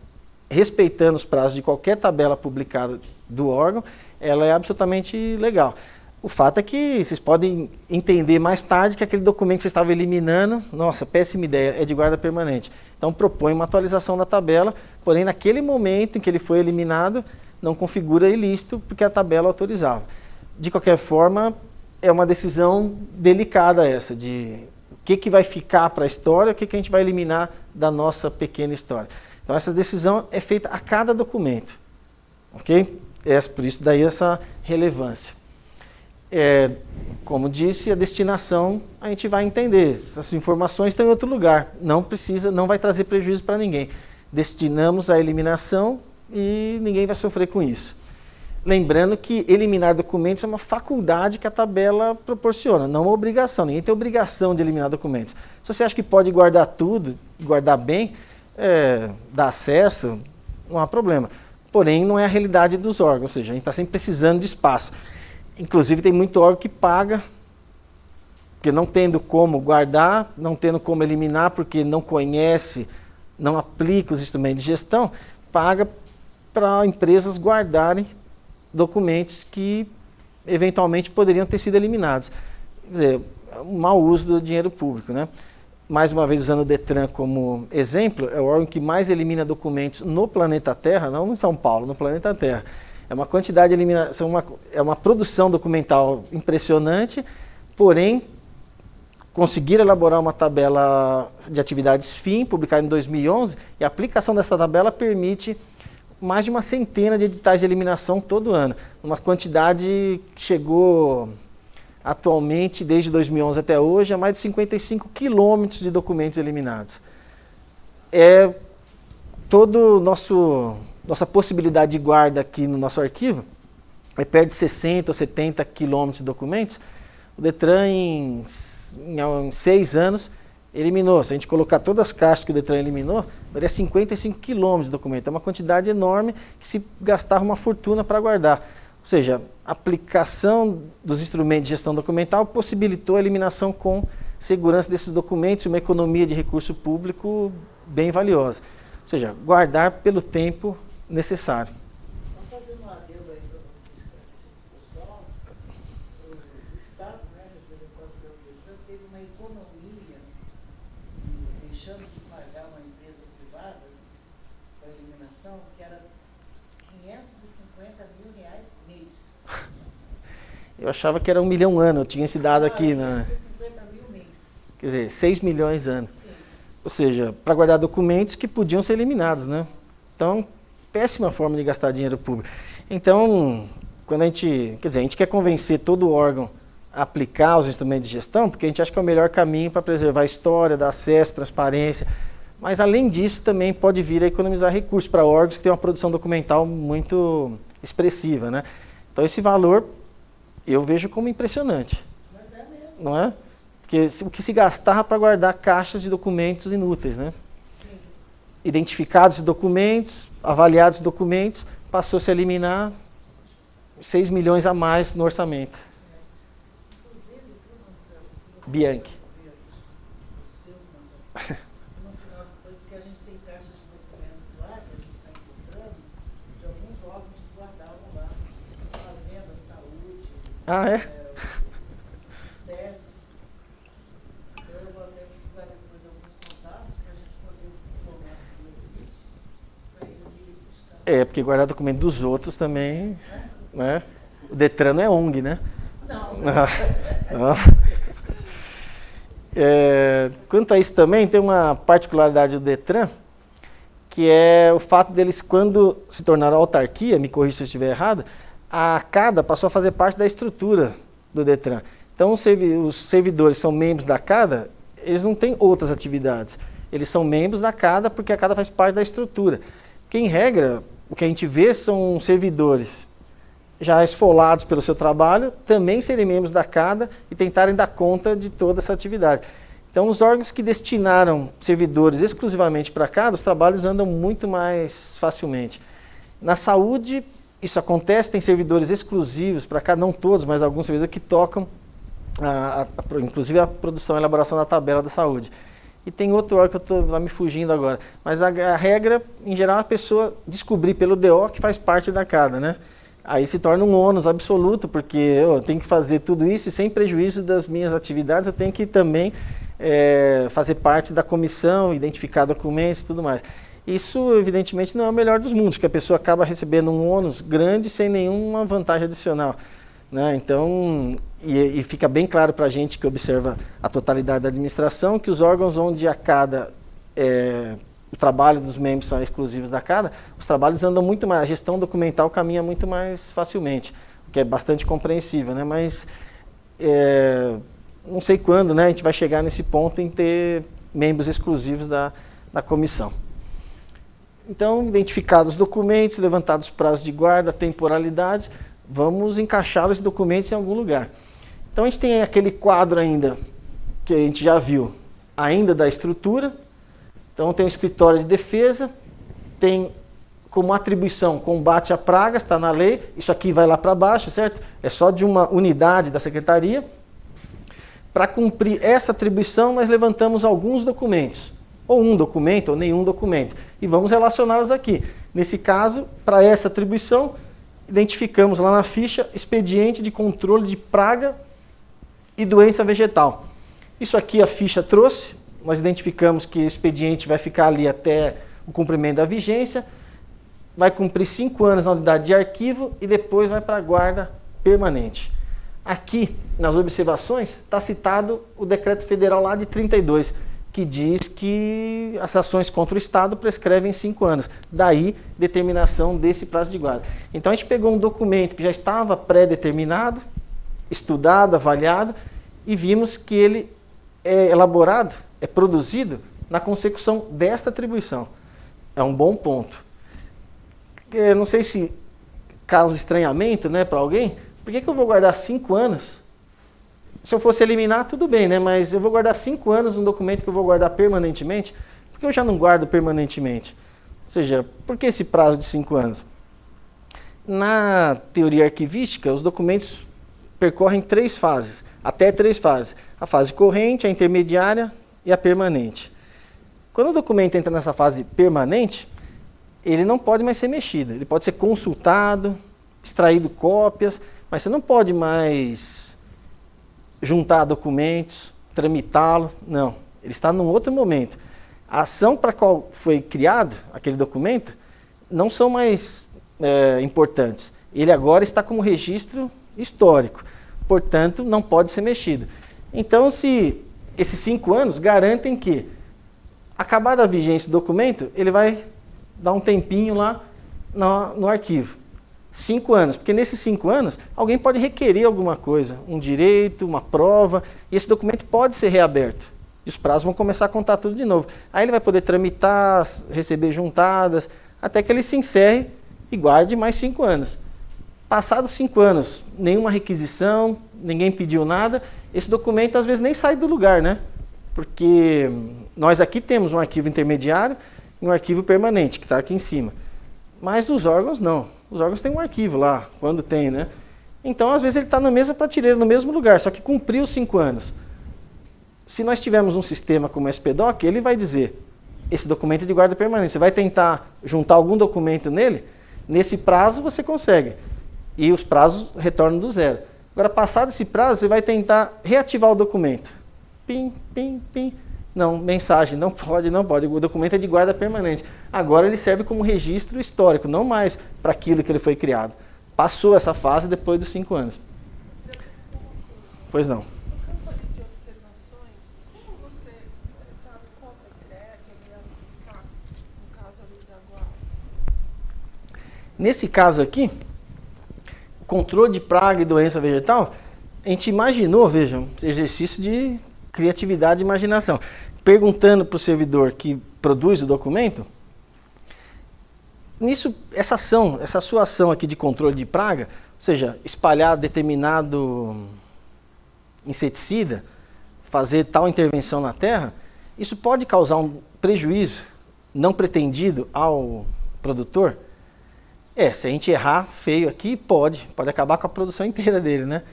respeitando os prazos de qualquer tabela publicada do órgão, ela é absolutamente legal. O fato é que vocês podem entender mais tarde que aquele documento que vocês estavam eliminando, nossa, péssima ideia, é de guarda permanente. Então, propõe uma atualização da tabela, porém, naquele momento em que ele foi eliminado, não configura ilícito, porque a tabela autorizava. De qualquer forma, é uma decisão delicada essa, de o que vai ficar para a história, o que a gente vai eliminar da nossa pequena história. Então, essa decisão é feita a cada documento, ok? Por isso, daí essa relevância. Como disse, a destinação a gente vai entender. Essas informações estão em outro lugar, não vai trazer prejuízo para ninguém. Destinamos a eliminação e ninguém vai sofrer com isso. Lembrando que eliminar documentos é uma faculdade que a tabela proporciona, não uma obrigação. Ninguém tem obrigação de eliminar documentos. Se você acha que pode guardar tudo, guardar bem, dar acesso, não há problema. Porém, não é a realidade dos órgãos, ou seja, a gente está sempre precisando de espaço. Inclusive, tem muito órgão que paga, porque não tendo como guardar, não tendo como eliminar, porque não conhece, não aplica os instrumentos de gestão, paga para empresas guardarem documentos que eventualmente poderiam ter sido eliminados. Quer dizer, um mau uso do dinheiro público, né? Mais uma vez, usando o Detran como exemplo, é o órgão que mais elimina documentos no planeta Terra, não em São Paulo, no planeta Terra. É uma quantidade de eliminação, é uma produção documental impressionante, porém, conseguir elaborar uma tabela de atividades fim, publicada em 2011, e a aplicação dessa tabela permite mais de uma centena de editais de eliminação todo ano. Uma quantidade que chegou atualmente, desde 2011 até hoje, há mais de 55 quilômetros de documentos eliminados. Nossa possibilidade de guarda aqui no nosso arquivo é perto de 60 ou 70 quilômetros de documentos. O Detran, em 6 anos, eliminou. Se a gente colocar todas as caixas que o Detran eliminou, daria 55 quilômetros de documento. É uma quantidade enorme que se gastava uma fortuna para guardar. Ou seja, a aplicação dos instrumentos de gestão documental possibilitou a eliminação com segurança desses documentos e uma economia de recurso público bem valiosa. Ou seja, guardar pelo tempo necessário. Só fazendo um adendo aí para vocês, pessoal, o Estado, né, representado pelo Detran, fez uma economia, deixando de pagar uma empresa privada para a eliminação, que era R$ 550 mil mês. Eu achava que era 1 milhão ano, eu tinha esse dado aqui. 550 mil mês. Quer dizer, 6 milhões ano. Sim. Ou seja, para guardar documentos que podiam ser eliminados, né? Então, péssima forma de gastar dinheiro público. Então, quando a gente quer convencer todo o órgão a aplicar os instrumentos de gestão, porque a gente acha que é o melhor caminho para preservar a história, dar acesso, transparência. Mas, além disso, também pode vir a economizar recursos para órgãos que têm uma produção documental muito expressiva, né? Então, esse valor eu vejo como impressionante. Mas é mesmo. Não é? Porque o que se gastava para guardar caixas de documentos inúteis, né? Sim. Identificados os documentos, avaliados os documentos, passou-se a eliminar 6 milhões a mais no orçamento. Inclusive, Marcelo, se você Bianchi. no final depois, porque a gente tem caixas de documentos lá, que a gente está encontrando, de alguns órgãos que guardavam lá. Fazenda, Saúde, Ah, é? o SESC. Então eu vou até precisar fazer alguns contatos para a gente poder informar isso, para eles virem buscar. É, porque guardar documento dos outros também, né? O Detran não é ONG, né? Não. Não. Quanto a isso também, tem uma particularidade do Detran, que é o fato deles, quando se tornaram autarquia, me corrija se eu estiver errado, a CADA passou a fazer parte da estrutura do Detran. Então, os servidores são membros da CADA, eles não têm outras atividades. Eles são membros da CADA porque a CADA faz parte da estrutura. Porque, em regra, o que a gente vê são servidores já esfolados pelo seu trabalho, também serem membros da CADA e tentarem dar conta de toda essa atividade. Então, os órgãos que destinaram servidores exclusivamente para a CADA, os trabalhos andam muito mais facilmente. Na saúde, isso acontece, tem servidores exclusivos para CADA, não todos, mas alguns servidores que tocam, inclusive a produção e elaboração da tabela da saúde. E tem outro órgão que eu estou lá me fugindo agora. Mas a regra, em geral, a pessoa descobrir pelo DO que faz parte da CADA, né? Aí se torna um ônus absoluto, porque eu tenho que fazer tudo isso e sem prejuízo das minhas atividades, eu tenho que também fazer parte da comissão, identificar documentos e tudo mais. Isso, evidentemente, não é o melhor dos mundos, porque a pessoa acaba recebendo um ônus grande sem nenhuma vantagem adicional, né? Então, e fica bem claro para a gente que observa a totalidade da administração, que os órgãos onde a CADA, o trabalho dos membros são exclusivos da CADA, os trabalhos andam muito mais, a gestão documental caminha muito mais facilmente, o que é bastante compreensível, né? Mas não sei quando, né, a gente vai chegar nesse ponto em ter membros exclusivos da comissão. Então, identificados os documentos, levantados os prazos de guarda, temporalidade, vamos encaixar os documentos em algum lugar. Então, a gente tem aquele quadro ainda, que a gente já viu, ainda da estrutura. Então, tem o escritório de defesa, tem como atribuição combate a pragas, está na lei, isso aqui vai lá para baixo, certo? É só de uma unidade da secretaria. Para cumprir essa atribuição, nós levantamos alguns documentos, ou um documento, ou nenhum documento, e vamos relacioná-los aqui. Nesse caso, para essa atribuição, identificamos lá na ficha expediente de controle de praga e doença vegetal. Isso aqui a ficha trouxe, nós identificamos que o expediente vai ficar ali até o cumprimento da vigência, vai cumprir 5 anos na unidade de arquivo e depois vai para a guarda permanente. Aqui, nas observações, está citado o decreto federal lá de 32, que diz que as ações contra o Estado prescrevem 5 anos. Daí, determinação desse prazo de guarda. Então, a gente pegou um documento que já estava pré-determinado, estudado, avaliado, e vimos que ele é elaborado, é produzido na consecução desta atribuição. É um bom ponto. Eu não sei se causa estranhamento, né, para alguém. Por que eu vou guardar 5 anos? Se eu fosse eliminar, tudo bem, né? Mas eu vou guardar 5 anos um documento que eu vou guardar permanentemente, porque eu já não guardo permanentemente. Ou seja, por que esse prazo de 5 anos? Na teoria arquivística, os documentos percorrem 3 fases, até 3 fases. A fase corrente, a intermediária e a permanente. Quando o documento entra nessa fase permanente, ele não pode mais ser mexido. Ele pode ser consultado, extraído cópias, mas você não pode mais juntar documentos, tramitá-lo. Não, ele está num outro momento. A ação para a qual foi criado aquele documento não são mais importantes. Ele agora está como registro histórico, portanto, não pode ser mexido. Então, se esses 5 anos garantem que, acabada a vigência do documento, ele vai dar um tempinho lá no arquivo. 5 anos, porque nesses 5 anos, alguém pode requerer alguma coisa, um direito, uma prova, e esse documento pode ser reaberto. E os prazos vão começar a contar tudo de novo. Aí ele vai poder tramitar, receber juntadas, até que ele se encerre e guarde mais 5 anos. Passados 5 anos, nenhuma requisição, ninguém pediu nada, esse documento às vezes nem sai do lugar, né? Porque nós aqui temos um arquivo intermediário e um arquivo permanente, que está aqui em cima. Mas os órgãos não. Os órgãos têm um arquivo lá, quando tem, né? Então, às vezes, ele está na mesma prateleira, no mesmo lugar, só que cumpriu os 5 anos. Se nós tivermos um sistema como o SPDoc, ele vai dizer, esse documento é de guarda permanente. Você vai tentar juntar algum documento nele, nesse prazo você consegue. E os prazos retornam do zero. Agora, passado esse prazo, você vai tentar reativar o documento. Pim, pim, pim. Não, mensagem, não pode, não pode. O documento é de guarda permanente. Agora ele serve como registro histórico, não mais para aquilo que ele foi criado. Passou essa fase depois dos 5 anos. Pois não. No campo ali de observações, como você sabe qual critério que ele ia aplicar no caso ali da guarda? Nesse caso aqui, controle de praga e doença vegetal, a gente imaginou, vejam, exercício de criatividade e imaginação. Perguntando para o servidor que produz o documento, nisso, essa sua ação aqui de controle de praga, ou seja, espalhar determinado inseticida, fazer tal intervenção na terra, isso pode causar um prejuízo não pretendido ao produtor? Se a gente errar feio aqui, pode acabar com a produção inteira dele, né?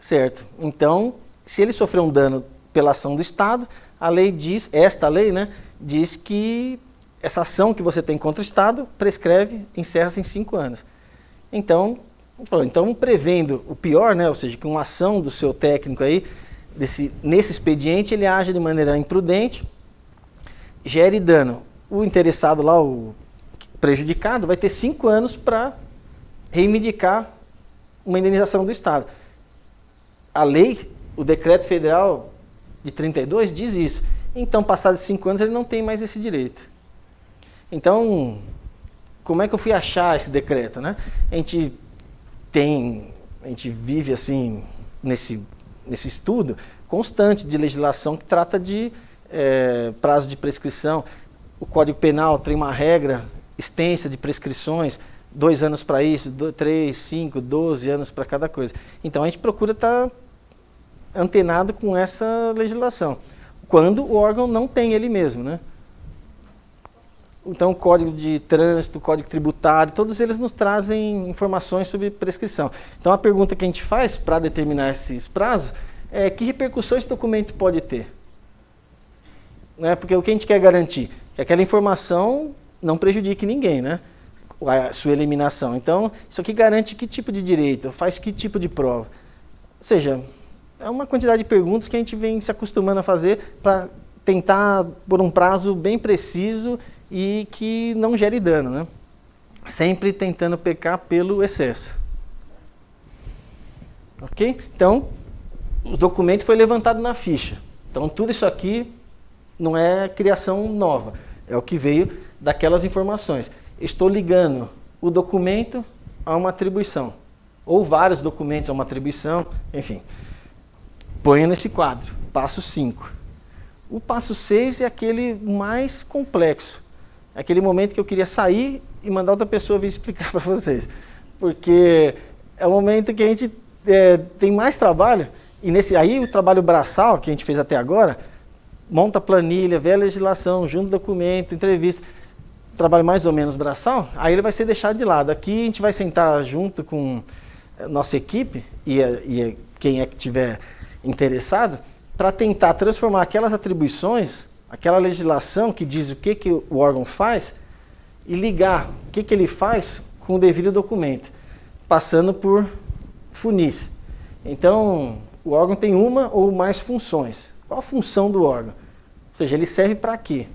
Certo. Então, se ele sofreu um dano pela ação do Estado, a lei diz, esta lei, né, diz que essa ação que você tem contra o Estado prescreve, encerra-se em 5 anos. Então, prevendo o pior, né, ou seja, que uma ação do seu técnico aí, nesse expediente, ele age de maneira imprudente, gere dano. O interessado lá, o prejudicado, vai ter 5 anos para reivindicar uma indenização do Estado. A lei, o decreto federal de 32 diz isso. Então, passados 5 anos, ele não tem mais esse direito. Então, como é que eu fui achar esse decreto, né? A gente vive assim nesse estudo constante de legislação que trata de prazo de prescrição. O Código Penal tem uma regra extensa de prescrições, 2 anos para isso, 3, 5, 12 anos para cada coisa. Então, a gente procura estar antenado com essa legislação, quando o órgão não tem ele mesmo, né? Então, o Código de Trânsito, o Código Tributário, todos eles nos trazem informações sobre prescrição. Então, a pergunta que a gente faz para determinar esses prazos é que repercussão esse documento pode ter? Né? Porque o que a gente quer garantir? Que aquela informação não prejudique ninguém, né? A sua eliminação. Então, isso aqui garante que tipo de direito, faz que tipo de prova. Ou seja, é uma quantidade de perguntas que a gente vem se acostumando a fazer para tentar por um prazo bem preciso e que não gere dano, né? Sempre tentando pecar pelo excesso. Ok? Então, o documento foi levantado na ficha. Então, tudo isso aqui não é criação nova. É o que veio daquelas informações. Estou ligando o documento a uma atribuição. ou vários documentos a uma atribuição, enfim. Ponha nesse quadro, passo 5. O passo 6 é aquele mais complexo. É aquele momento que eu queria sair e mandar outra pessoa vir explicar para vocês. Porque é o momento que a gente tem mais trabalho, e aí o trabalho braçal que a gente fez até agora, monta planilha, vê a legislação, junta documento, entrevista, trabalho mais ou menos braçal, aí ele vai ser deixado de lado. Aqui a gente vai sentar junto com a nossa equipe e quem é que tiver interessado, para tentar transformar aquelas atribuições, aquela legislação que diz o que o órgão faz, e ligar o que ele faz com o devido documento, passando por funis. Então, o órgão tem uma ou mais funções. Qual a função do órgão? Ou seja, ele serve para quê?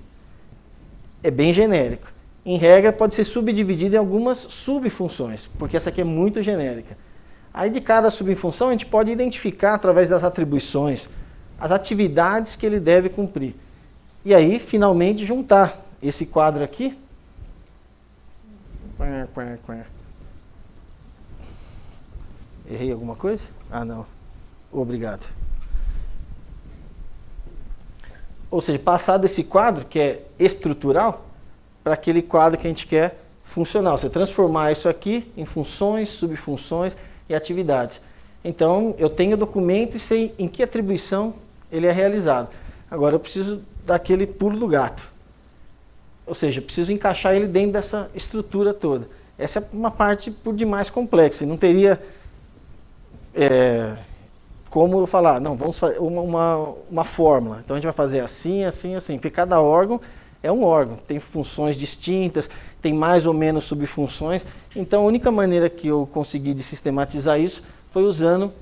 É bem genérico. Em regra, pode ser subdividido em algumas subfunções, porque essa aqui é muito genérica. Aí, de cada subfunção, a gente pode identificar, através das atribuições, as atividades que ele deve cumprir. E aí, finalmente, juntar esse quadro aqui. Errei alguma coisa? Ah, não. Obrigado. Ou seja, passar desse quadro, que é estrutural, para aquele quadro que a gente quer funcional. Você transformar isso aqui em funções, subfunções e atividades. Então, eu tenho o documento e sei em que atribuição ele é realizado. Agora, eu preciso dar aquele pulo do gato. Ou seja, eu preciso encaixar ele dentro dessa estrutura toda. Essa é uma parte por demais complexa. Não teria como eu falar, não, vamos fazer uma fórmula. Então, a gente vai fazer assim, assim, assim. Porque cada órgão é um órgão. Tem funções distintas, tem mais ou menos subfunções. Então, a única maneira que eu consegui de sistematizar isso foi usando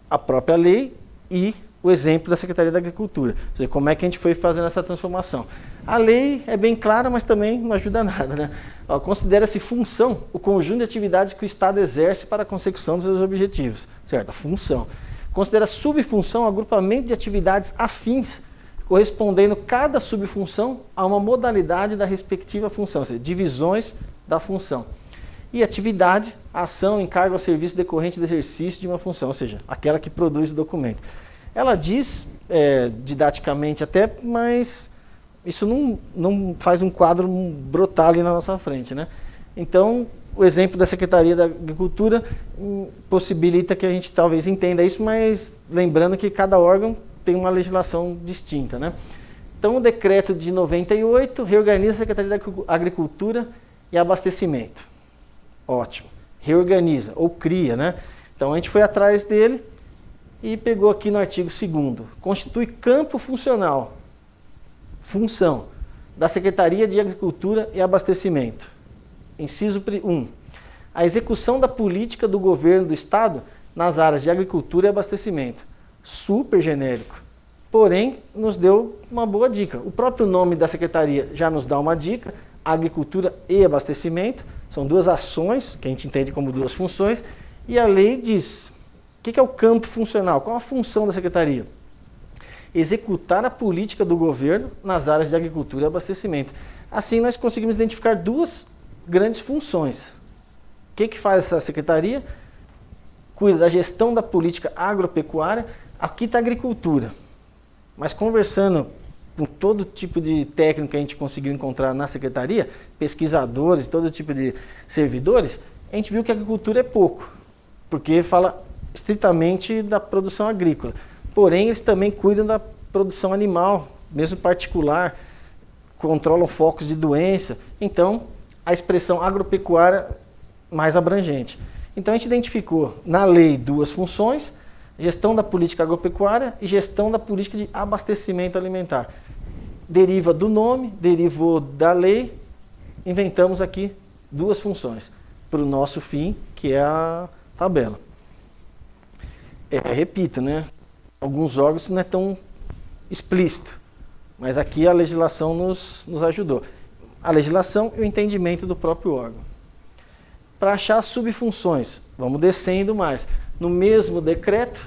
a própria lei e o exemplo da Secretaria da Agricultura. Ou seja, como é que a gente foi fazendo essa transformação. A lei é bem clara, mas também não ajuda nada, né? Considera-se função o conjunto de atividades que o Estado exerce para a consecução dos seus objetivos. Certo? A função. Considera subfunção o agrupamento de atividades afins, correspondendo cada subfunção a uma modalidade da respectiva função, ou seja, divisões da função. E atividade, ação, encargo ou serviço decorrente do exercício de uma função, ou seja, aquela que produz o documento. Ela diz, didaticamente até, mas isso não faz um quadro brotar ali na nossa frente, né? Então, o exemplo da Secretaria da Agricultura possibilita que a gente talvez entenda isso, mas lembrando que cada órgão tem uma legislação distinta, né? Então, o decreto de 98 reorganiza a Secretaria da Agricultura e Abastecimento. Ótimo. Reorganiza, ou cria, né? Então, a gente foi atrás dele e pegou aqui no artigo 2º. Constitui campo funcional, função, da Secretaria de Agricultura e Abastecimento. Inciso 1. A execução da política do governo do Estado nas áreas de agricultura e abastecimento. Super genérico. Porém, nos deu uma boa dica. O próprio nome da secretaria já nos dá uma dica. Agricultura e abastecimento. São duas ações, que a gente entende como duas funções. E a lei diz, o que é o campo funcional? Qual a função da secretaria? Executar a política do governo nas áreas de agricultura e abastecimento. Assim, nós conseguimos identificar duas grandes funções. O que faz essa secretaria? Cuida da gestão da política agropecuária. Aqui está a agricultura. Mas conversando com todo tipo de técnico que a gente conseguiu encontrar na secretaria, pesquisadores, todo tipo de servidores, a gente viu que a agricultura é pouco, porque fala estritamente da produção agrícola. Porém, eles também cuidam da produção animal, mesmo particular, controlam focos de doença. Então, a expressão agropecuária mais abrangente. Então, a gente identificou na lei duas funções, gestão da política agropecuária e gestão da política de abastecimento alimentar. Deriva do nome, derivou da lei, inventamos aqui duas funções, para o nosso fim, que é a tabela. Repito, né? Alguns órgãos não é tão explícito, mas aqui a legislação nos ajudou. A legislação e o entendimento do próprio órgão. Para achar as subfunções, vamos descendo mais. No mesmo decreto,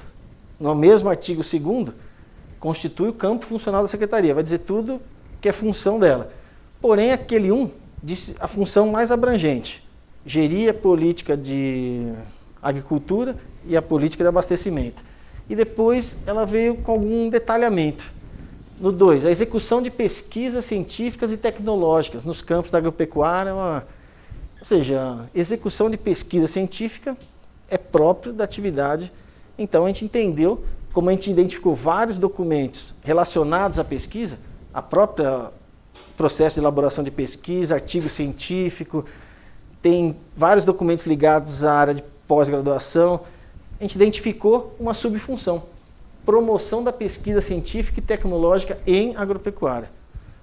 no mesmo artigo 2º, constitui o campo funcional da secretaria. Vai dizer tudo que é função dela. Porém, aquele diz a função mais abrangente. Gerir a política de agricultura e a política de abastecimento. E depois ela veio com algum detalhamento. No 2, a execução de pesquisas científicas e tecnológicas nos campos da agropecuária, ou seja, execução de pesquisa científica é próprio da atividade. Então a gente entendeu, como a gente identificou vários documentos relacionados à pesquisa, a própria processo de elaboração de pesquisa, artigo científico, tem vários documentos ligados à área de pós-graduação, a gente identificou uma subfunção, promoção da pesquisa científica e tecnológica em agropecuária,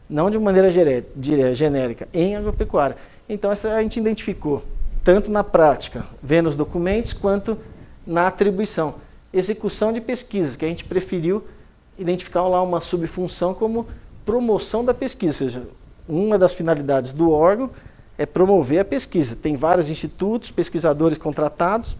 não de maneira genérica, em agropecuária. Então essa a gente identificou, tanto na prática, vendo os documentos, quanto na atribuição. Execução de pesquisas, que a gente preferiu identificar lá uma subfunção como promoção da pesquisa, ou seja, uma das finalidades do órgão é promover a pesquisa. Tem vários institutos, pesquisadores contratados,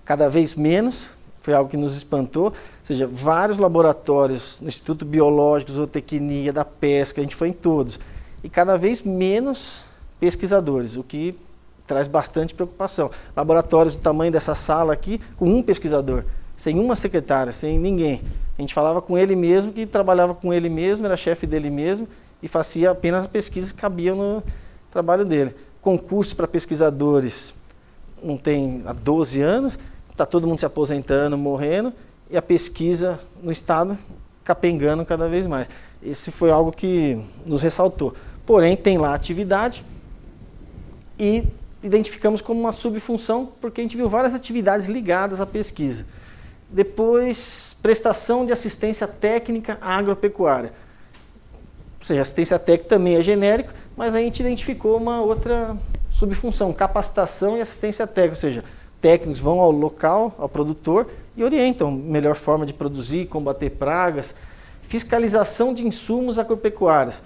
cada vez menos, foi algo que nos espantou, ou seja, vários laboratórios no Instituto Biológico, Zootecnia, da Pesca, a gente foi em todos, e cada vez menos pesquisadores, o que traz bastante preocupação. Laboratórios do tamanho dessa sala aqui, com um pesquisador, sem uma secretária, sem ninguém. A gente falava com ele mesmo, que trabalhava com ele mesmo, era chefe dele mesmo, e fazia apenas as pesquisas que cabiam no trabalho dele. Concursos para pesquisadores não tem há 12 anos, está todo mundo se aposentando, morrendo, e a pesquisa no Estado capengando cada vez mais. Esse foi algo que nos ressaltou. Porém, tem lá atividade e identificamos como uma subfunção, porque a gente viu várias atividades ligadas à pesquisa. Depois, prestação de assistência técnica à agropecuária. Ou seja, assistência técnica também é genérico, mas a gente identificou uma outra subfunção, capacitação e assistência técnica, ou seja, técnicos vão ao local, ao produtor, e orientam a melhor forma de produzir, combater pragas. Fiscalização de insumos agropecuários.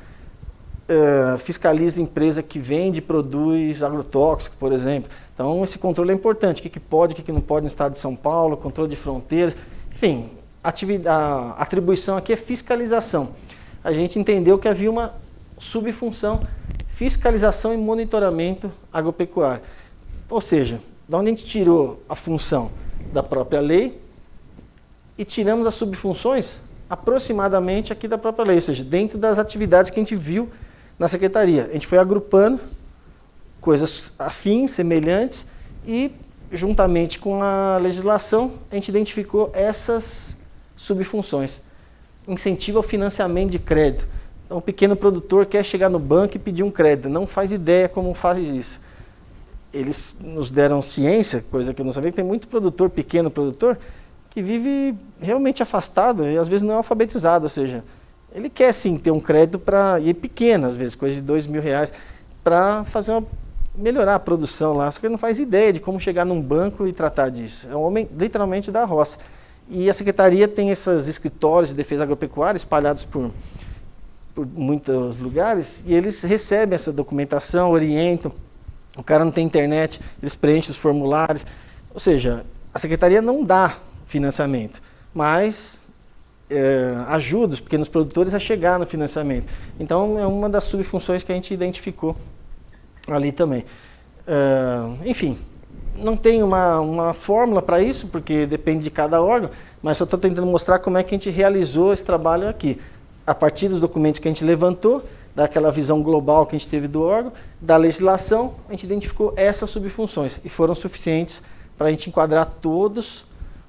Fiscaliza a empresa que vende e produz agrotóxico, por exemplo. Então, esse controle é importante. O que pode, o que não pode no estado de São Paulo, controle de fronteiras. Enfim, a atribuição aqui é fiscalização. A gente entendeu que havia uma subfunção, fiscalização e monitoramento agropecuário. Ou seja, de onde a gente tirou a função da própria lei e tiramos as subfunções aproximadamente aqui da própria lei, ou seja, dentro das atividades que a gente viu na secretaria. A gente foi agrupando coisas afins, semelhantes, e juntamente com a legislação a gente identificou essas subfunções. Incentivo ao financiamento de crédito. Então, o pequeno produtor quer chegar no banco e pedir um crédito, não faz ideia como faz isso. Eles nos deram ciência, coisa que eu não sabia, que tem muito produtor, pequeno produtor, que vive realmente afastado e às vezes não é alfabetizado, ou seja, ele quer sim ter um crédito para, e pequeno às vezes, coisa de R$2.000, para melhorar a produção lá, só que ele não faz ideia de como chegar num banco e tratar disso. É um homem literalmente da roça. E a secretaria tem esses escritórios de defesa agropecuária espalhados por muitos lugares, e eles recebem essa documentação, orientam. O cara não tem internet, eles preenchem os formulários. Ou seja, a secretaria não dá financiamento, mas ajuda os pequenos produtores a chegar no financiamento. Então, é uma das subfunções que a gente identificou ali também. Enfim, não tem uma fórmula para isso, porque depende de cada órgão, mas só estou tentando mostrar como é que a gente realizou esse trabalho aqui. A partir dos documentos que a gente levantou, daquela visão global que a gente teve do órgão, da legislação, a gente identificou essas subfunções e foram suficientes para a gente enquadrar todos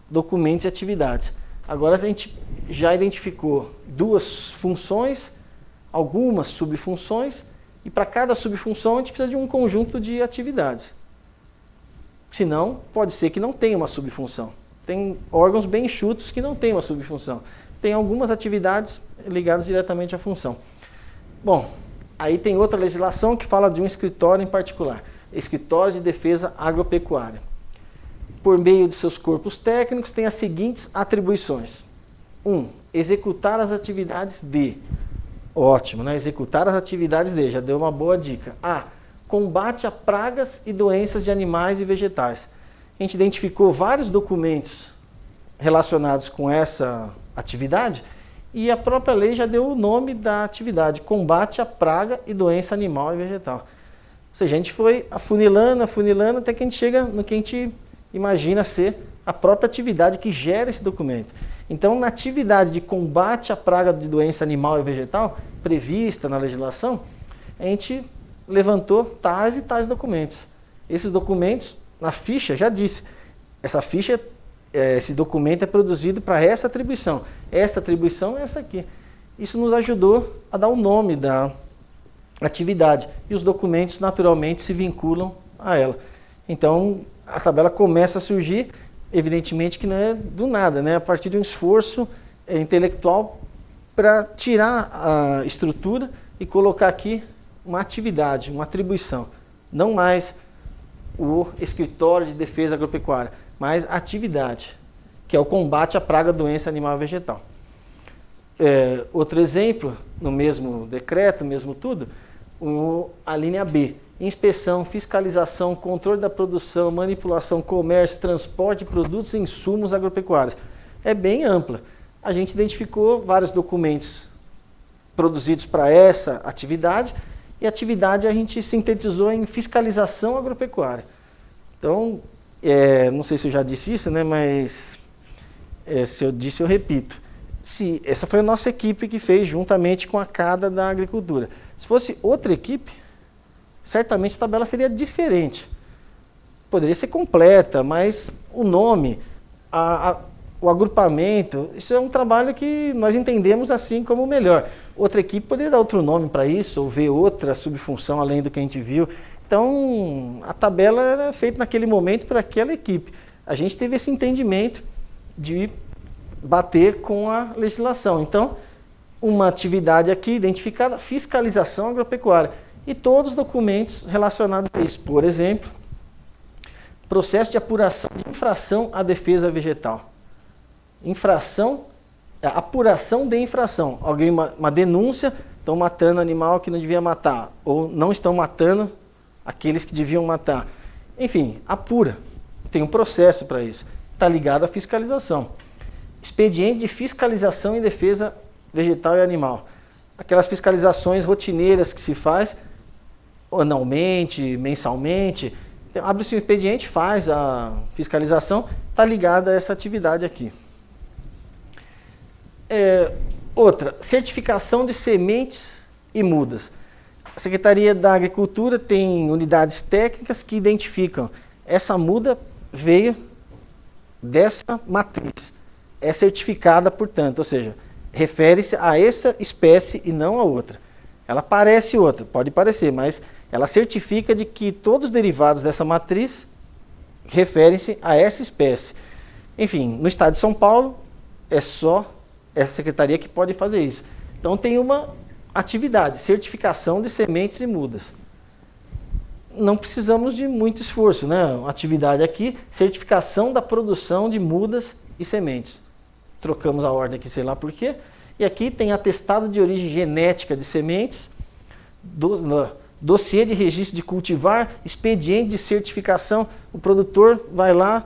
documentos e atividades. Agora a gente já identificou duas funções, algumas subfunções, e para cada subfunção a gente precisa de um conjunto de atividades. Senão, pode ser que não tenha uma subfunção. Tem órgãos bem enxutos que não têm uma subfunção. Tem algumas atividades ligadas diretamente à função. Bom, aí tem outra legislação que fala de um escritório em particular, Escritório de Defesa Agropecuária. Por meio de seus corpos técnicos, tem as seguintes atribuições. 1. Executar as atividades de. Ótimo, né? Executar as atividades de, já deu uma boa dica. A. Combate a pragas e doenças de animais e vegetais. A gente identificou vários documentos relacionados com essa atividade e a própria lei já deu o nome da atividade, combate a praga e doença animal e vegetal. Ou seja, a gente foi afunilando, até que a gente chega no que a gente imagina ser a própria atividade que gera esse documento. Então, na atividade de combate à praga de doença animal e vegetal, prevista na legislação, a gente levantou tais e tais documentos. Esses documentos, na ficha, já disse, essa ficha, esse documento é produzido para essa atribuição. Essa atribuição é essa aqui. Isso nos ajudou a dar o nome da atividade. E os documentos, naturalmente, se vinculam a ela. Então, a tabela começa a surgir, evidentemente que não é do nada, né? A partir de um esforço intelectual para tirar a estrutura e colocar aqui uma atividade, uma atribuição. Não mais o escritório de defesa agropecuária, mas a atividade, que é o combate à praga, doença animal e vegetal. Outro exemplo, no mesmo decreto, mesmo tudo, a linha B. Inspeção, fiscalização, controle da produção, manipulação, comércio, transporte de produtos e insumos agropecuários. É bem ampla. A gente identificou vários documentos produzidos para essa atividade, e a atividade a gente sintetizou em fiscalização agropecuária. Então, não sei se eu já disse isso, né, mas se eu disse, eu repito. Essa foi a nossa equipe que fez juntamente com a CADA da Agricultura. Se fosse outra equipe, certamente a tabela seria diferente. Poderia ser completa, mas o nome, o agrupamento, isso é um trabalho que nós entendemos assim como melhor. Outra equipe poderia dar outro nome para isso, ou ver outra subfunção além do que a gente viu. Então, a tabela era feita naquele momento para aquela equipe. A gente teve esse entendimento de bater com a legislação. Então, uma atividade aqui identificada, fiscalização agropecuária. E todos os documentos relacionados a isso. Por exemplo, processo de apuração de infração à defesa vegetal. Apuração de infração. Alguém, uma denúncia, estão matando animal que não devia matar, ou não estão matando aqueles que deviam matar. Enfim, apura. Tem um processo para isso. Está ligado à fiscalização. Expediente de fiscalização e defesa vegetal e animal. Aquelas fiscalizações rotineiras que se faz anualmente, mensalmente. Então, abre-se o expediente, faz a fiscalização, está ligada a essa atividade aqui. Outra, certificação de sementes e mudas. A Secretaria da Agricultura tem unidades técnicas que identificam essa muda veio dessa matriz. É certificada, portanto, ou seja, refere-se a essa espécie e não a outra. Ela parece outra, pode parecer, mas ela certifica de que todos os derivados dessa matriz referem-se a essa espécie. Enfim, no estado de São Paulo, é só essa secretaria que pode fazer isso. Então tem uma atividade, certificação de sementes e mudas. Não precisamos de muito esforço, né? Uma atividade aqui, certificação da produção de mudas e sementes. Trocamos a ordem aqui, sei lá por quê. E aqui tem atestado de origem genética de sementes, dossiê de registro de cultivar, expediente de certificação. O produtor vai lá,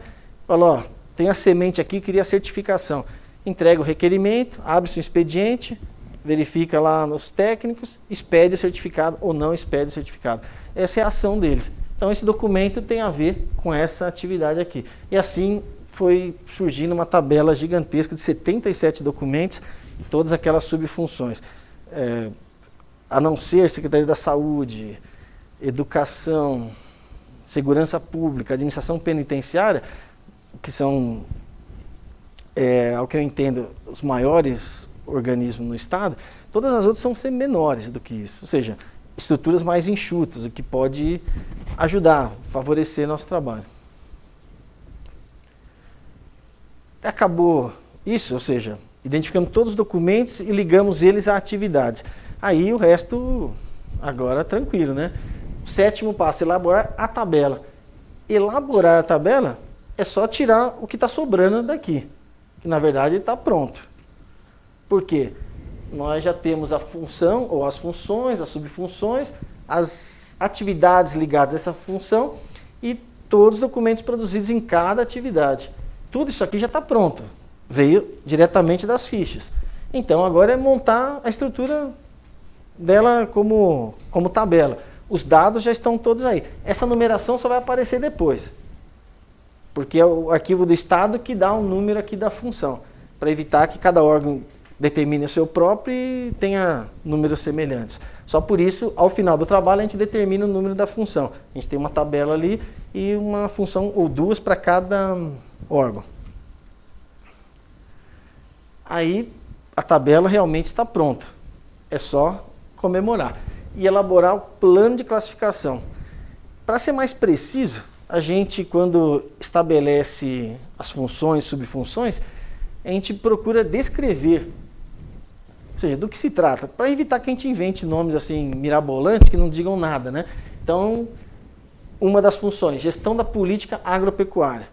fala, ó, tem a semente aqui, queria a certificação. Entrega o requerimento, abre-se um expediente, verifica lá nos técnicos, expede o certificado ou não expede o certificado. Essa é a ação deles. Então esse documento tem a ver com essa atividade aqui. E assim foi surgindo uma tabela gigantesca de 77 documentos, todas aquelas subfunções. A não ser Secretaria da Saúde, Educação, Segurança Pública, Administração Penitenciária, que são, ao que eu entendo, os maiores organismos no Estado, todas as outras são sempre menores do que isso. Ou seja, estruturas mais enxutas, o que pode ajudar, favorecer nosso trabalho. Acabou isso, ou seja, identificamos todos os documentos e ligamos eles a atividades. Aí o resto, agora tranquilo, né? O sétimo passo, elaborar a tabela. Elaborar a tabela é só tirar o que está sobrando daqui, que na verdade está pronto. Por quê? Nós já temos a função, ou as funções, as subfunções, as atividades ligadas a essa função e todos os documentos produzidos em cada atividade. Tudo isso aqui já está pronto, veio diretamente das fichas. Então agora é montar a estrutura dela como tabela. Os dados já estão todos aí. Essa numeração só vai aparecer depois. porque é o arquivo do Estado que dá um número aqui da função, para evitar que cada órgão determine o seu próprio e tenha números semelhantes. Só por isso, ao final do trabalho, a gente determina o número da função. A gente tem uma tabela ali e uma função ou duas para cada órgão. Aí, a tabela realmente está pronta. É só comemorar e elaborar o plano de classificação. Para ser mais preciso, a gente, quando estabelece as funções, subfunções, a gente procura descrever, ou seja, do que se trata, para evitar que a gente invente nomes assim mirabolantes que não digam nada, né? Então, uma das funções, gestão da política agropecuária.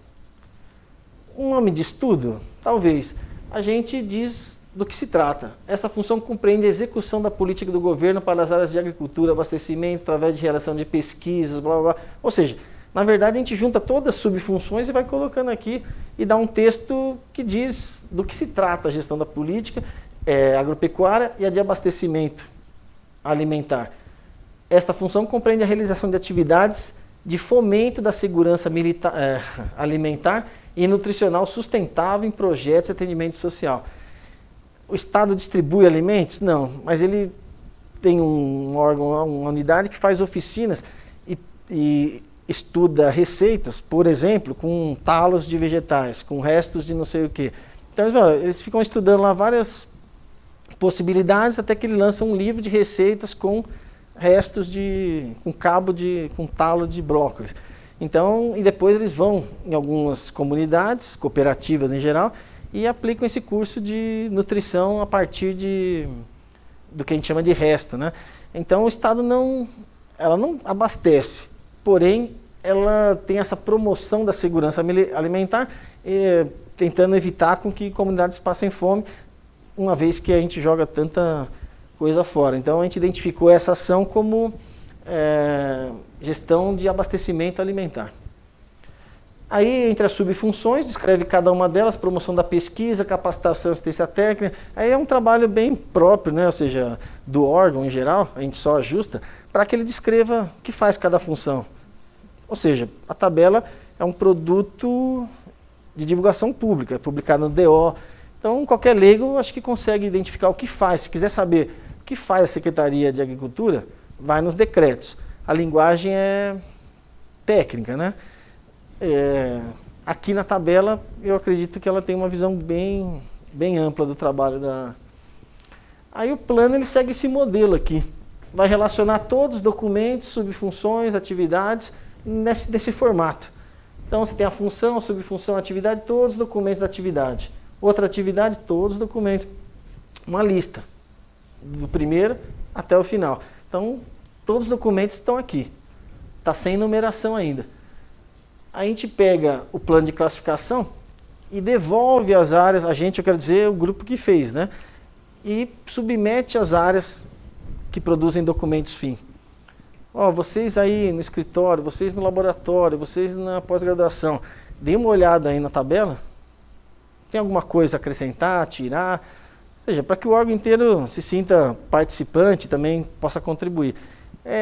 Um nome de estudo? Talvez. A gente diz do que se trata. Essa função compreende a execução da política do governo para as áreas de agricultura, abastecimento, através de realização de pesquisas, blá, blá, blá. Ou seja, na verdade a gente junta todas as subfunções e vai colocando aqui e dá um texto que diz do que se trata a gestão da política agropecuária e a de abastecimento alimentar. Esta função compreende a realização de atividades de fomento da segurança alimentar e nutricional sustentável em projetos de atendimento social. O Estado distribui alimentos? Não, mas ele tem um órgão, uma unidade que faz oficinas e estuda receitas, por exemplo, com talos de vegetais, com restos de não sei o quê. Então eles ficam estudando lá várias possibilidades até que ele lança um livro de receitas com restos com talo de brócolis. Então, e depois eles vão em algumas comunidades, cooperativas em geral, e aplicam esse curso de nutrição a partir do que a gente chama de resto, né? Então o Estado ela não abastece, porém ela tem essa promoção da segurança alimentar, tentando evitar com que comunidades passem fome, uma vez que a gente joga tanta coisa fora. Então a gente identificou essa ação como gestão de abastecimento alimentar. Aí, entre as subfunções, descreve cada uma delas, promoção da pesquisa, capacitação e assistência técnica. Aí é um trabalho bem próprio, né? Ou seja, do órgão em geral, a gente só ajusta, para que ele descreva o que faz cada função. Ou seja, a tabela é um produto de divulgação pública, é publicado no DO. Então, qualquer leigo, acho que consegue identificar o que faz. Se quiser saber o que faz a Secretaria de Agricultura, vai nos decretos. A linguagem é técnica, né? Aqui na tabela, eu acredito que ela tem uma visão bem ampla do trabalho da... Aí o plano ele segue esse modelo aqui. Vai relacionar todos os documentos, subfunções, atividades, nesse formato. Então você tem a função, a subfunção, a atividade, todos os documentos da atividade. Outra atividade, todos os documentos. Uma lista, do primeiro até o final. Então, todos os documentos estão aqui. Está sem numeração ainda. A gente pega o plano de classificação e devolve as áreas, eu quero dizer o grupo que fez, né? E submete as áreas que produzem documentos fim. Vocês aí no escritório, vocês no laboratório, vocês na pós-graduação, dê uma olhada aí na tabela. Tem alguma coisa a acrescentar, tirar? Ou seja, para que o órgão inteiro se sinta participante, também possa contribuir.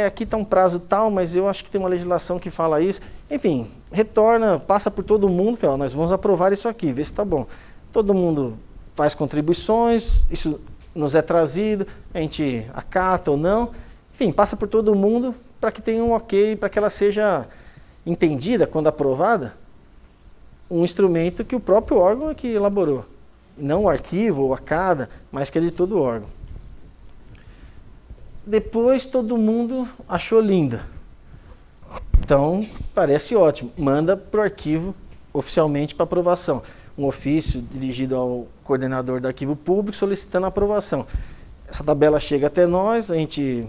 Aqui está um prazo tal, mas eu acho que tem uma legislação que fala isso. Enfim, retorna, passa por todo mundo, que nós vamos aprovar isso aqui, ver se está bom. Todo mundo faz contribuições, isso nos é trazido, a gente acata ou não. Enfim, passa por todo mundo para que tenha um ok, para que ela seja entendida, quando aprovada, um instrumento que o próprio órgão é que elaborou. Não o arquivo ou a CADA, mas que é de todo o órgão. Depois todo mundo achou linda. Então, parece ótimo. Manda para o arquivo oficialmente para aprovação. Um ofício dirigido ao coordenador do arquivo público solicitando a aprovação. Essa tabela chega até nós, a gente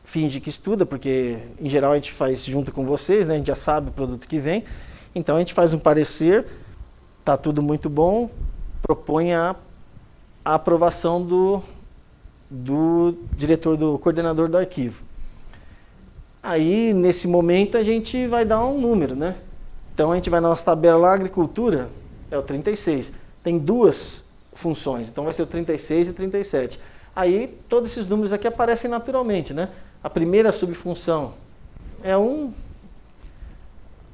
finge que estuda, porque em geral a gente faz junto com vocês, né? A gente já sabe o produto que vem. Então a gente faz um parecer, está tudo muito bom, propõe a aprovação do diretor, do coordenador do arquivo. Aí, nesse momento, a gente vai dar um número, né? Então, a gente vai na nossa tabela lá, agricultura, é o 36. Tem duas funções, então vai ser o 36 e 37. Aí, todos esses números aqui aparecem naturalmente, né? A primeira subfunção é 1,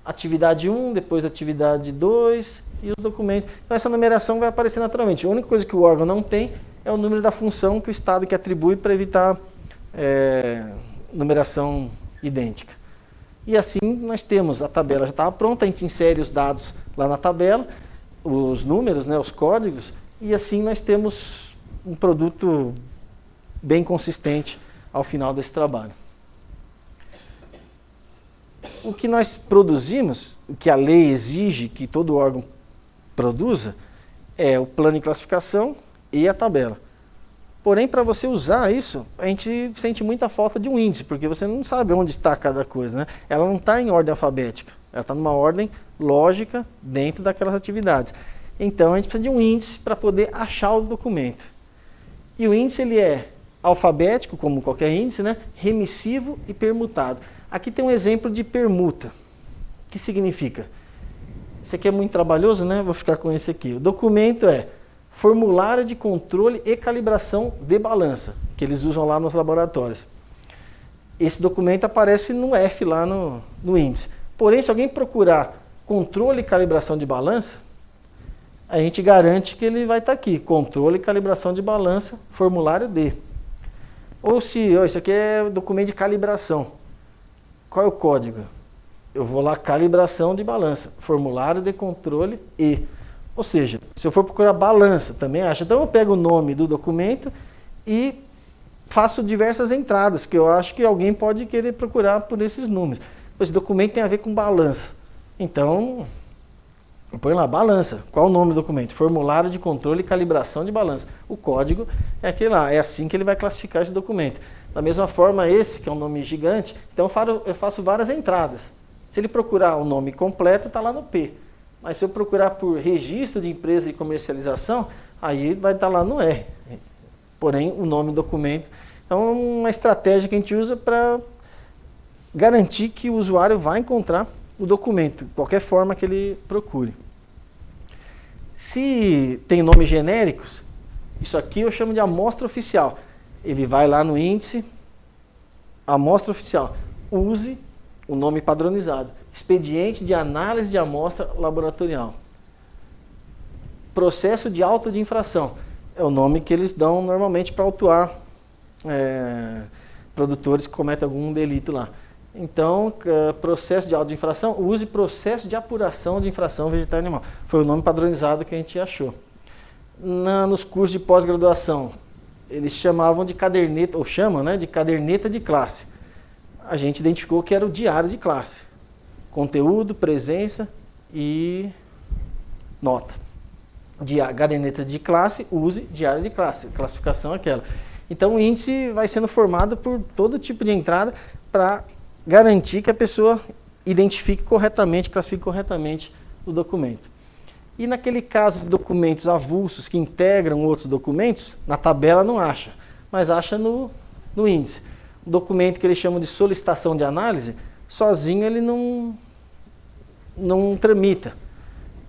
atividade 1, depois atividade 2 e os documentos. Então essa numeração vai aparecer naturalmente. A única coisa que o órgão não tem é o número da função que o Estado que atribui para evitar numeração idêntica. E assim nós temos, a tabela já estava pronta, a gente insere os dados lá na tabela, os números, né, os códigos, e assim nós temos um produto bem consistente ao final desse trabalho. O que nós produzimos, o que a lei exige que todo órgão produza, é o plano de classificação e a tabela. Porém, para você usar isso, a gente sente muita falta de um índice, porque você não sabe onde está cada coisa, né? Ela não está em ordem alfabética, ela está numa ordem lógica dentro daquelas atividades. Então, a gente precisa de um índice para poder achar o documento. E o índice ele é alfabético, como qualquer índice, né? Remissivo e permutado. Aqui tem um exemplo de permuta. O que significa? Isso aqui é muito trabalhoso, né? Vou ficar com esse aqui. O documento é formulário de controle e calibração de balança, que eles usam lá nos laboratórios. Esse documento aparece no F lá no índice. Porém, se alguém procurar controle e calibração de balança, a gente garante que ele vai estar aqui. Controle e calibração de balança, formulário D. Ou se, isso aqui é documento de calibração. Qual é o código? Eu vou lá, calibração de balança, formulário de controle E. Ou seja, se eu for procurar balança, também acha. Então eu pego o nome do documento e faço diversas entradas, que eu acho que alguém pode querer procurar por esses números. Esse documento tem a ver com balança. Então, eu ponho lá, balança. Qual o nome do documento? Formulário de controle e calibração de balança. O código é aquele lá, é assim que ele vai classificar esse documento. Da mesma forma, esse, que é um nome gigante, então eu faço várias entradas. Se ele procurar o nome completo, está lá no P. Mas se eu procurar por registro de empresa e comercialização, aí vai estar lá no R. Porém, o nome do documento. Então, é uma estratégia que a gente usa para garantir que o usuário vai encontrar o documento, de qualquer forma que ele procure. Se tem nomes genéricos, isso aqui eu chamo de amostra oficial. Ele vai lá no índice, amostra oficial, use o nome padronizado. Expediente de análise de amostra laboratorial. Processo de auto de infração. É o nome que eles dão normalmente para autuar produtores que cometem algum delito lá. Então, processo de auto de infração, use processo de apuração de infração vegetal e animal. Foi o nome padronizado que a gente achou. Nos cursos de pós-graduação, eles chamavam de caderneta, ou chamam, né, de caderneta de classe. A gente identificou que era o diário de classe. Conteúdo, presença e nota. Caderneta de classe, use diário de classe. Classificação aquela. Então o índice vai sendo formado por todo tipo de entrada para garantir que a pessoa identifique corretamente, classifique corretamente o documento. E naquele caso de documentos avulsos que integram outros documentos, na tabela não acha, mas acha no índice. O documento que eles chamam de solicitação de análise, sozinho ele não tramita.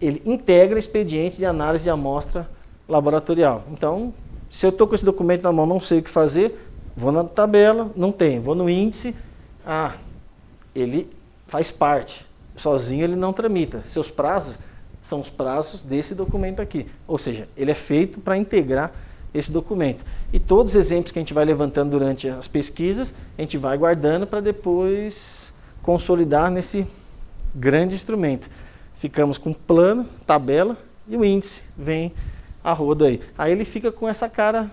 Ele integra expediente de análise de amostra laboratorial. Então, se eu estou com esse documento na mão, não sei o que fazer, vou na tabela, não tem. Vou no índice, ele faz parte. Sozinho ele não tramita. Seus prazos são os prazos desse documento aqui. Ou seja, ele é feito para integrar esse documento. E todos os exemplos que a gente vai levantando durante as pesquisas, a gente vai guardando para depois consolidar nesse grande instrumento. Ficamos com plano, tabela e o índice vem a rodo aí. Aí ele fica com essa cara,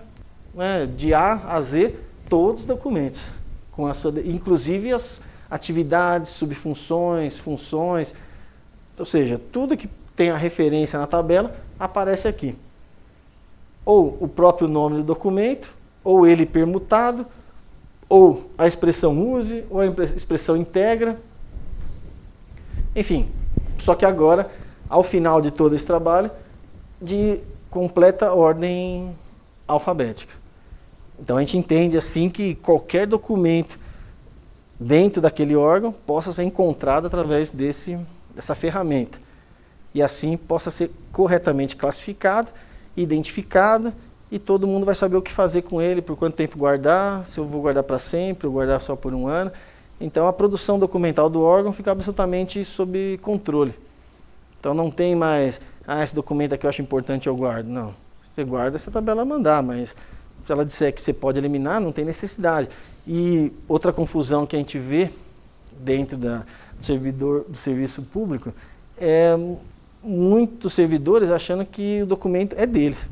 né, de A a Z, todos os documentos, com a sua, inclusive as atividades, subfunções, funções, ou seja, tudo que tem a referência na tabela aparece aqui. Ou o próprio nome do documento, ou ele permutado, ou a expressão use, ou a expressão integra. Enfim, só que agora, ao final de todo esse trabalho, de completa ordem alfabética. Então a gente entende assim que qualquer documento dentro daquele órgão possa ser encontrado através dessa ferramenta. E assim possa ser corretamente classificado, identificado, e todo mundo vai saber o que fazer com ele, por quanto tempo guardar, se eu vou guardar para sempre, ou guardar só por um ano. Então a produção documental do órgão fica absolutamente sob controle. Então não tem mais, esse documento aqui eu acho importante, eu guardo. Não, você guarda se a tabela mandar, mas se ela disser que você pode eliminar, não tem necessidade. E outra confusão que a gente vê dentro do serviço público é muitos servidores achando que o documento é deles.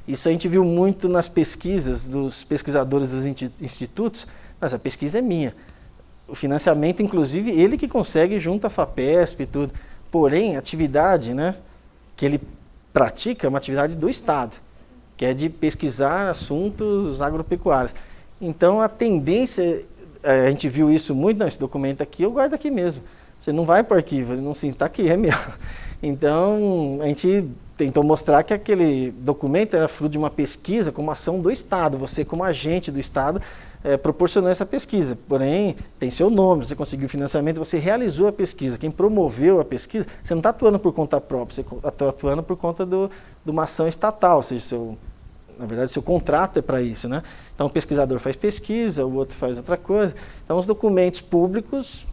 Isso a gente viu muito nas pesquisas dos pesquisadores dos institutos. Mas a pesquisa é minha. O financiamento, inclusive, ele que consegue junto à FAPESP e tudo. Porém, a atividade, né, que ele pratica é uma atividade do Estado, que é de pesquisar assuntos agropecuários. Então, a tendência, a gente viu isso muito, esse documento aqui, eu guardo aqui mesmo. Você não vai para o arquivo, ele não se está aqui, é meu. Então, a gente tentou mostrar que aquele documento era fruto de uma pesquisa como ação do Estado. Você, como agente do Estado, proporcionou essa pesquisa. Porém, tem seu nome, você conseguiu financiamento, você realizou a pesquisa. Quem promoveu a pesquisa, você não está atuando por conta própria, você está atuando por conta de uma ação estatal, ou seja, na verdade, seu contrato é para isso, né? Então, o pesquisador faz pesquisa, o outro faz outra coisa. Então, os documentos públicos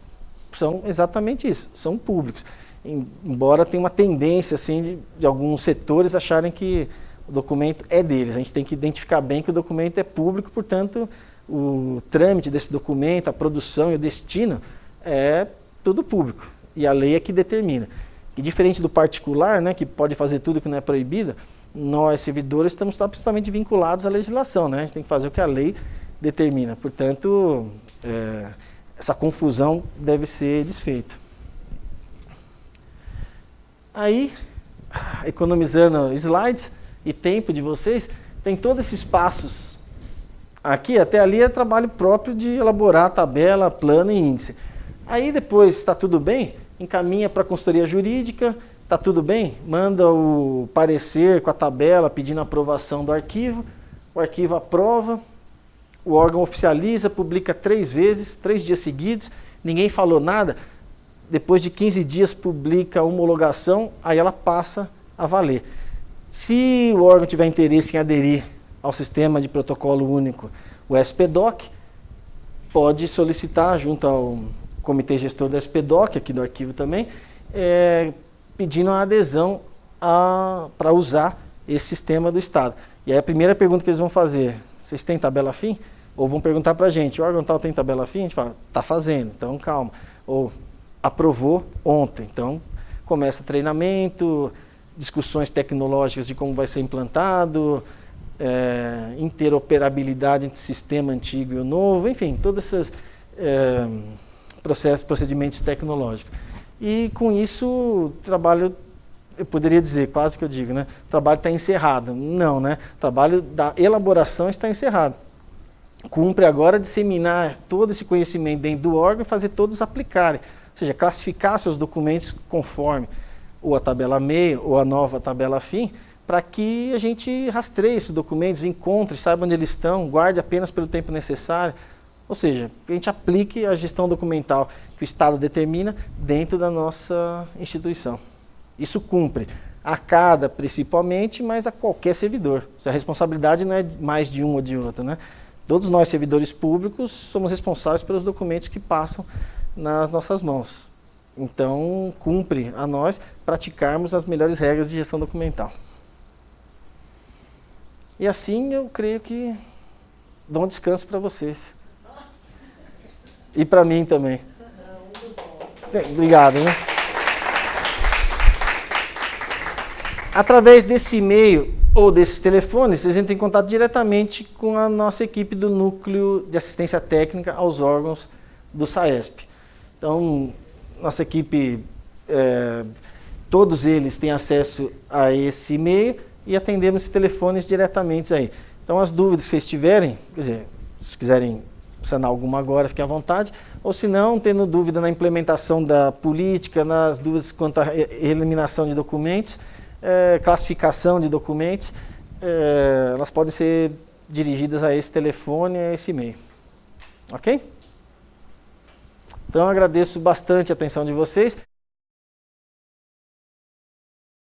são exatamente isso, são públicos. Embora tenha uma tendência assim, de alguns setores acharem que o documento é deles. A gente tem que identificar bem que o documento é público, portanto, o trâmite desse documento, a produção e o destino é tudo público. E a lei é que determina. E diferente do particular, né, que pode fazer tudo que não é proibido, nós, servidores, estamos absolutamente vinculados à legislação. Né? A gente tem que fazer o que a lei determina. Portanto, essa confusão deve ser desfeita. Aí, economizando slides e tempo de vocês, tem todos esses passos. Aqui até ali é trabalho próprio de elaborar tabela, plano e índice. Aí depois está tudo bem, encaminha para a consultoria jurídica, está tudo bem, manda o parecer com a tabela pedindo aprovação do arquivo, o arquivo aprova, o órgão oficializa, publica 3 vezes, 3 dias seguidos, ninguém falou nada. Depois de 15 dias publica a homologação, aí ela passa a valer. Se o órgão tiver interesse em aderir ao sistema de protocolo único, o SPDOC, pode solicitar junto ao comitê gestor do SPDOC, aqui do arquivo também, pedindo a adesão para usar esse sistema do Estado. E aí a primeira pergunta que eles vão fazer, vocês têm tabela FIM? Ou vão perguntar para a gente, o órgão tal tem tabela FIM? A gente fala, está fazendo, então calma. Ou aprovou ontem, então começa treinamento, discussões tecnológicas de como vai ser implantado, interoperabilidade entre o sistema antigo e o novo, enfim, todos esses procedimentos tecnológicos. E com isso o trabalho, eu poderia dizer, quase que eu digo, né? O trabalho está encerrado. Não, né? O trabalho da elaboração está encerrado. Cumpre agora disseminar todo esse conhecimento dentro do órgão e fazer todos aplicarem. Ou seja, classificar seus documentos conforme ou a tabela MEI ou a nova tabela FIM, para que a gente rastreie esses documentos, encontre, saiba onde eles estão, guarde apenas pelo tempo necessário. Ou seja, que a gente aplique a gestão documental que o Estado determina dentro da nossa instituição. Isso cumpre a cada, principalmente, mas a qualquer servidor. A responsabilidade não é mais de um ou de outro, né? Todos nós, servidores públicos, somos responsáveis pelos documentos que passam nas nossas mãos. Então, cumpre a nós praticarmos as melhores regras de gestão documental. E assim, eu creio que dou um descanso para vocês. E para mim também. Obrigado, né? Através desse e-mail ou desses telefones, vocês entram em contato diretamente com a nossa equipe do Núcleo de Assistência Técnica aos Órgãos do SAESP. Então, nossa equipe, todos eles têm acesso a esse e-mail e atendemos esses telefones diretamente aí. Então, as dúvidas que vocês tiverem, quer dizer, se quiserem sanar alguma agora, fiquem à vontade, ou se não, tendo dúvida na implementação da política, nas dúvidas quanto à eliminação de documentos, classificação de documentos, elas podem ser dirigidas a esse telefone, a esse e-mail. Ok? Então, eu agradeço bastante a atenção de vocês.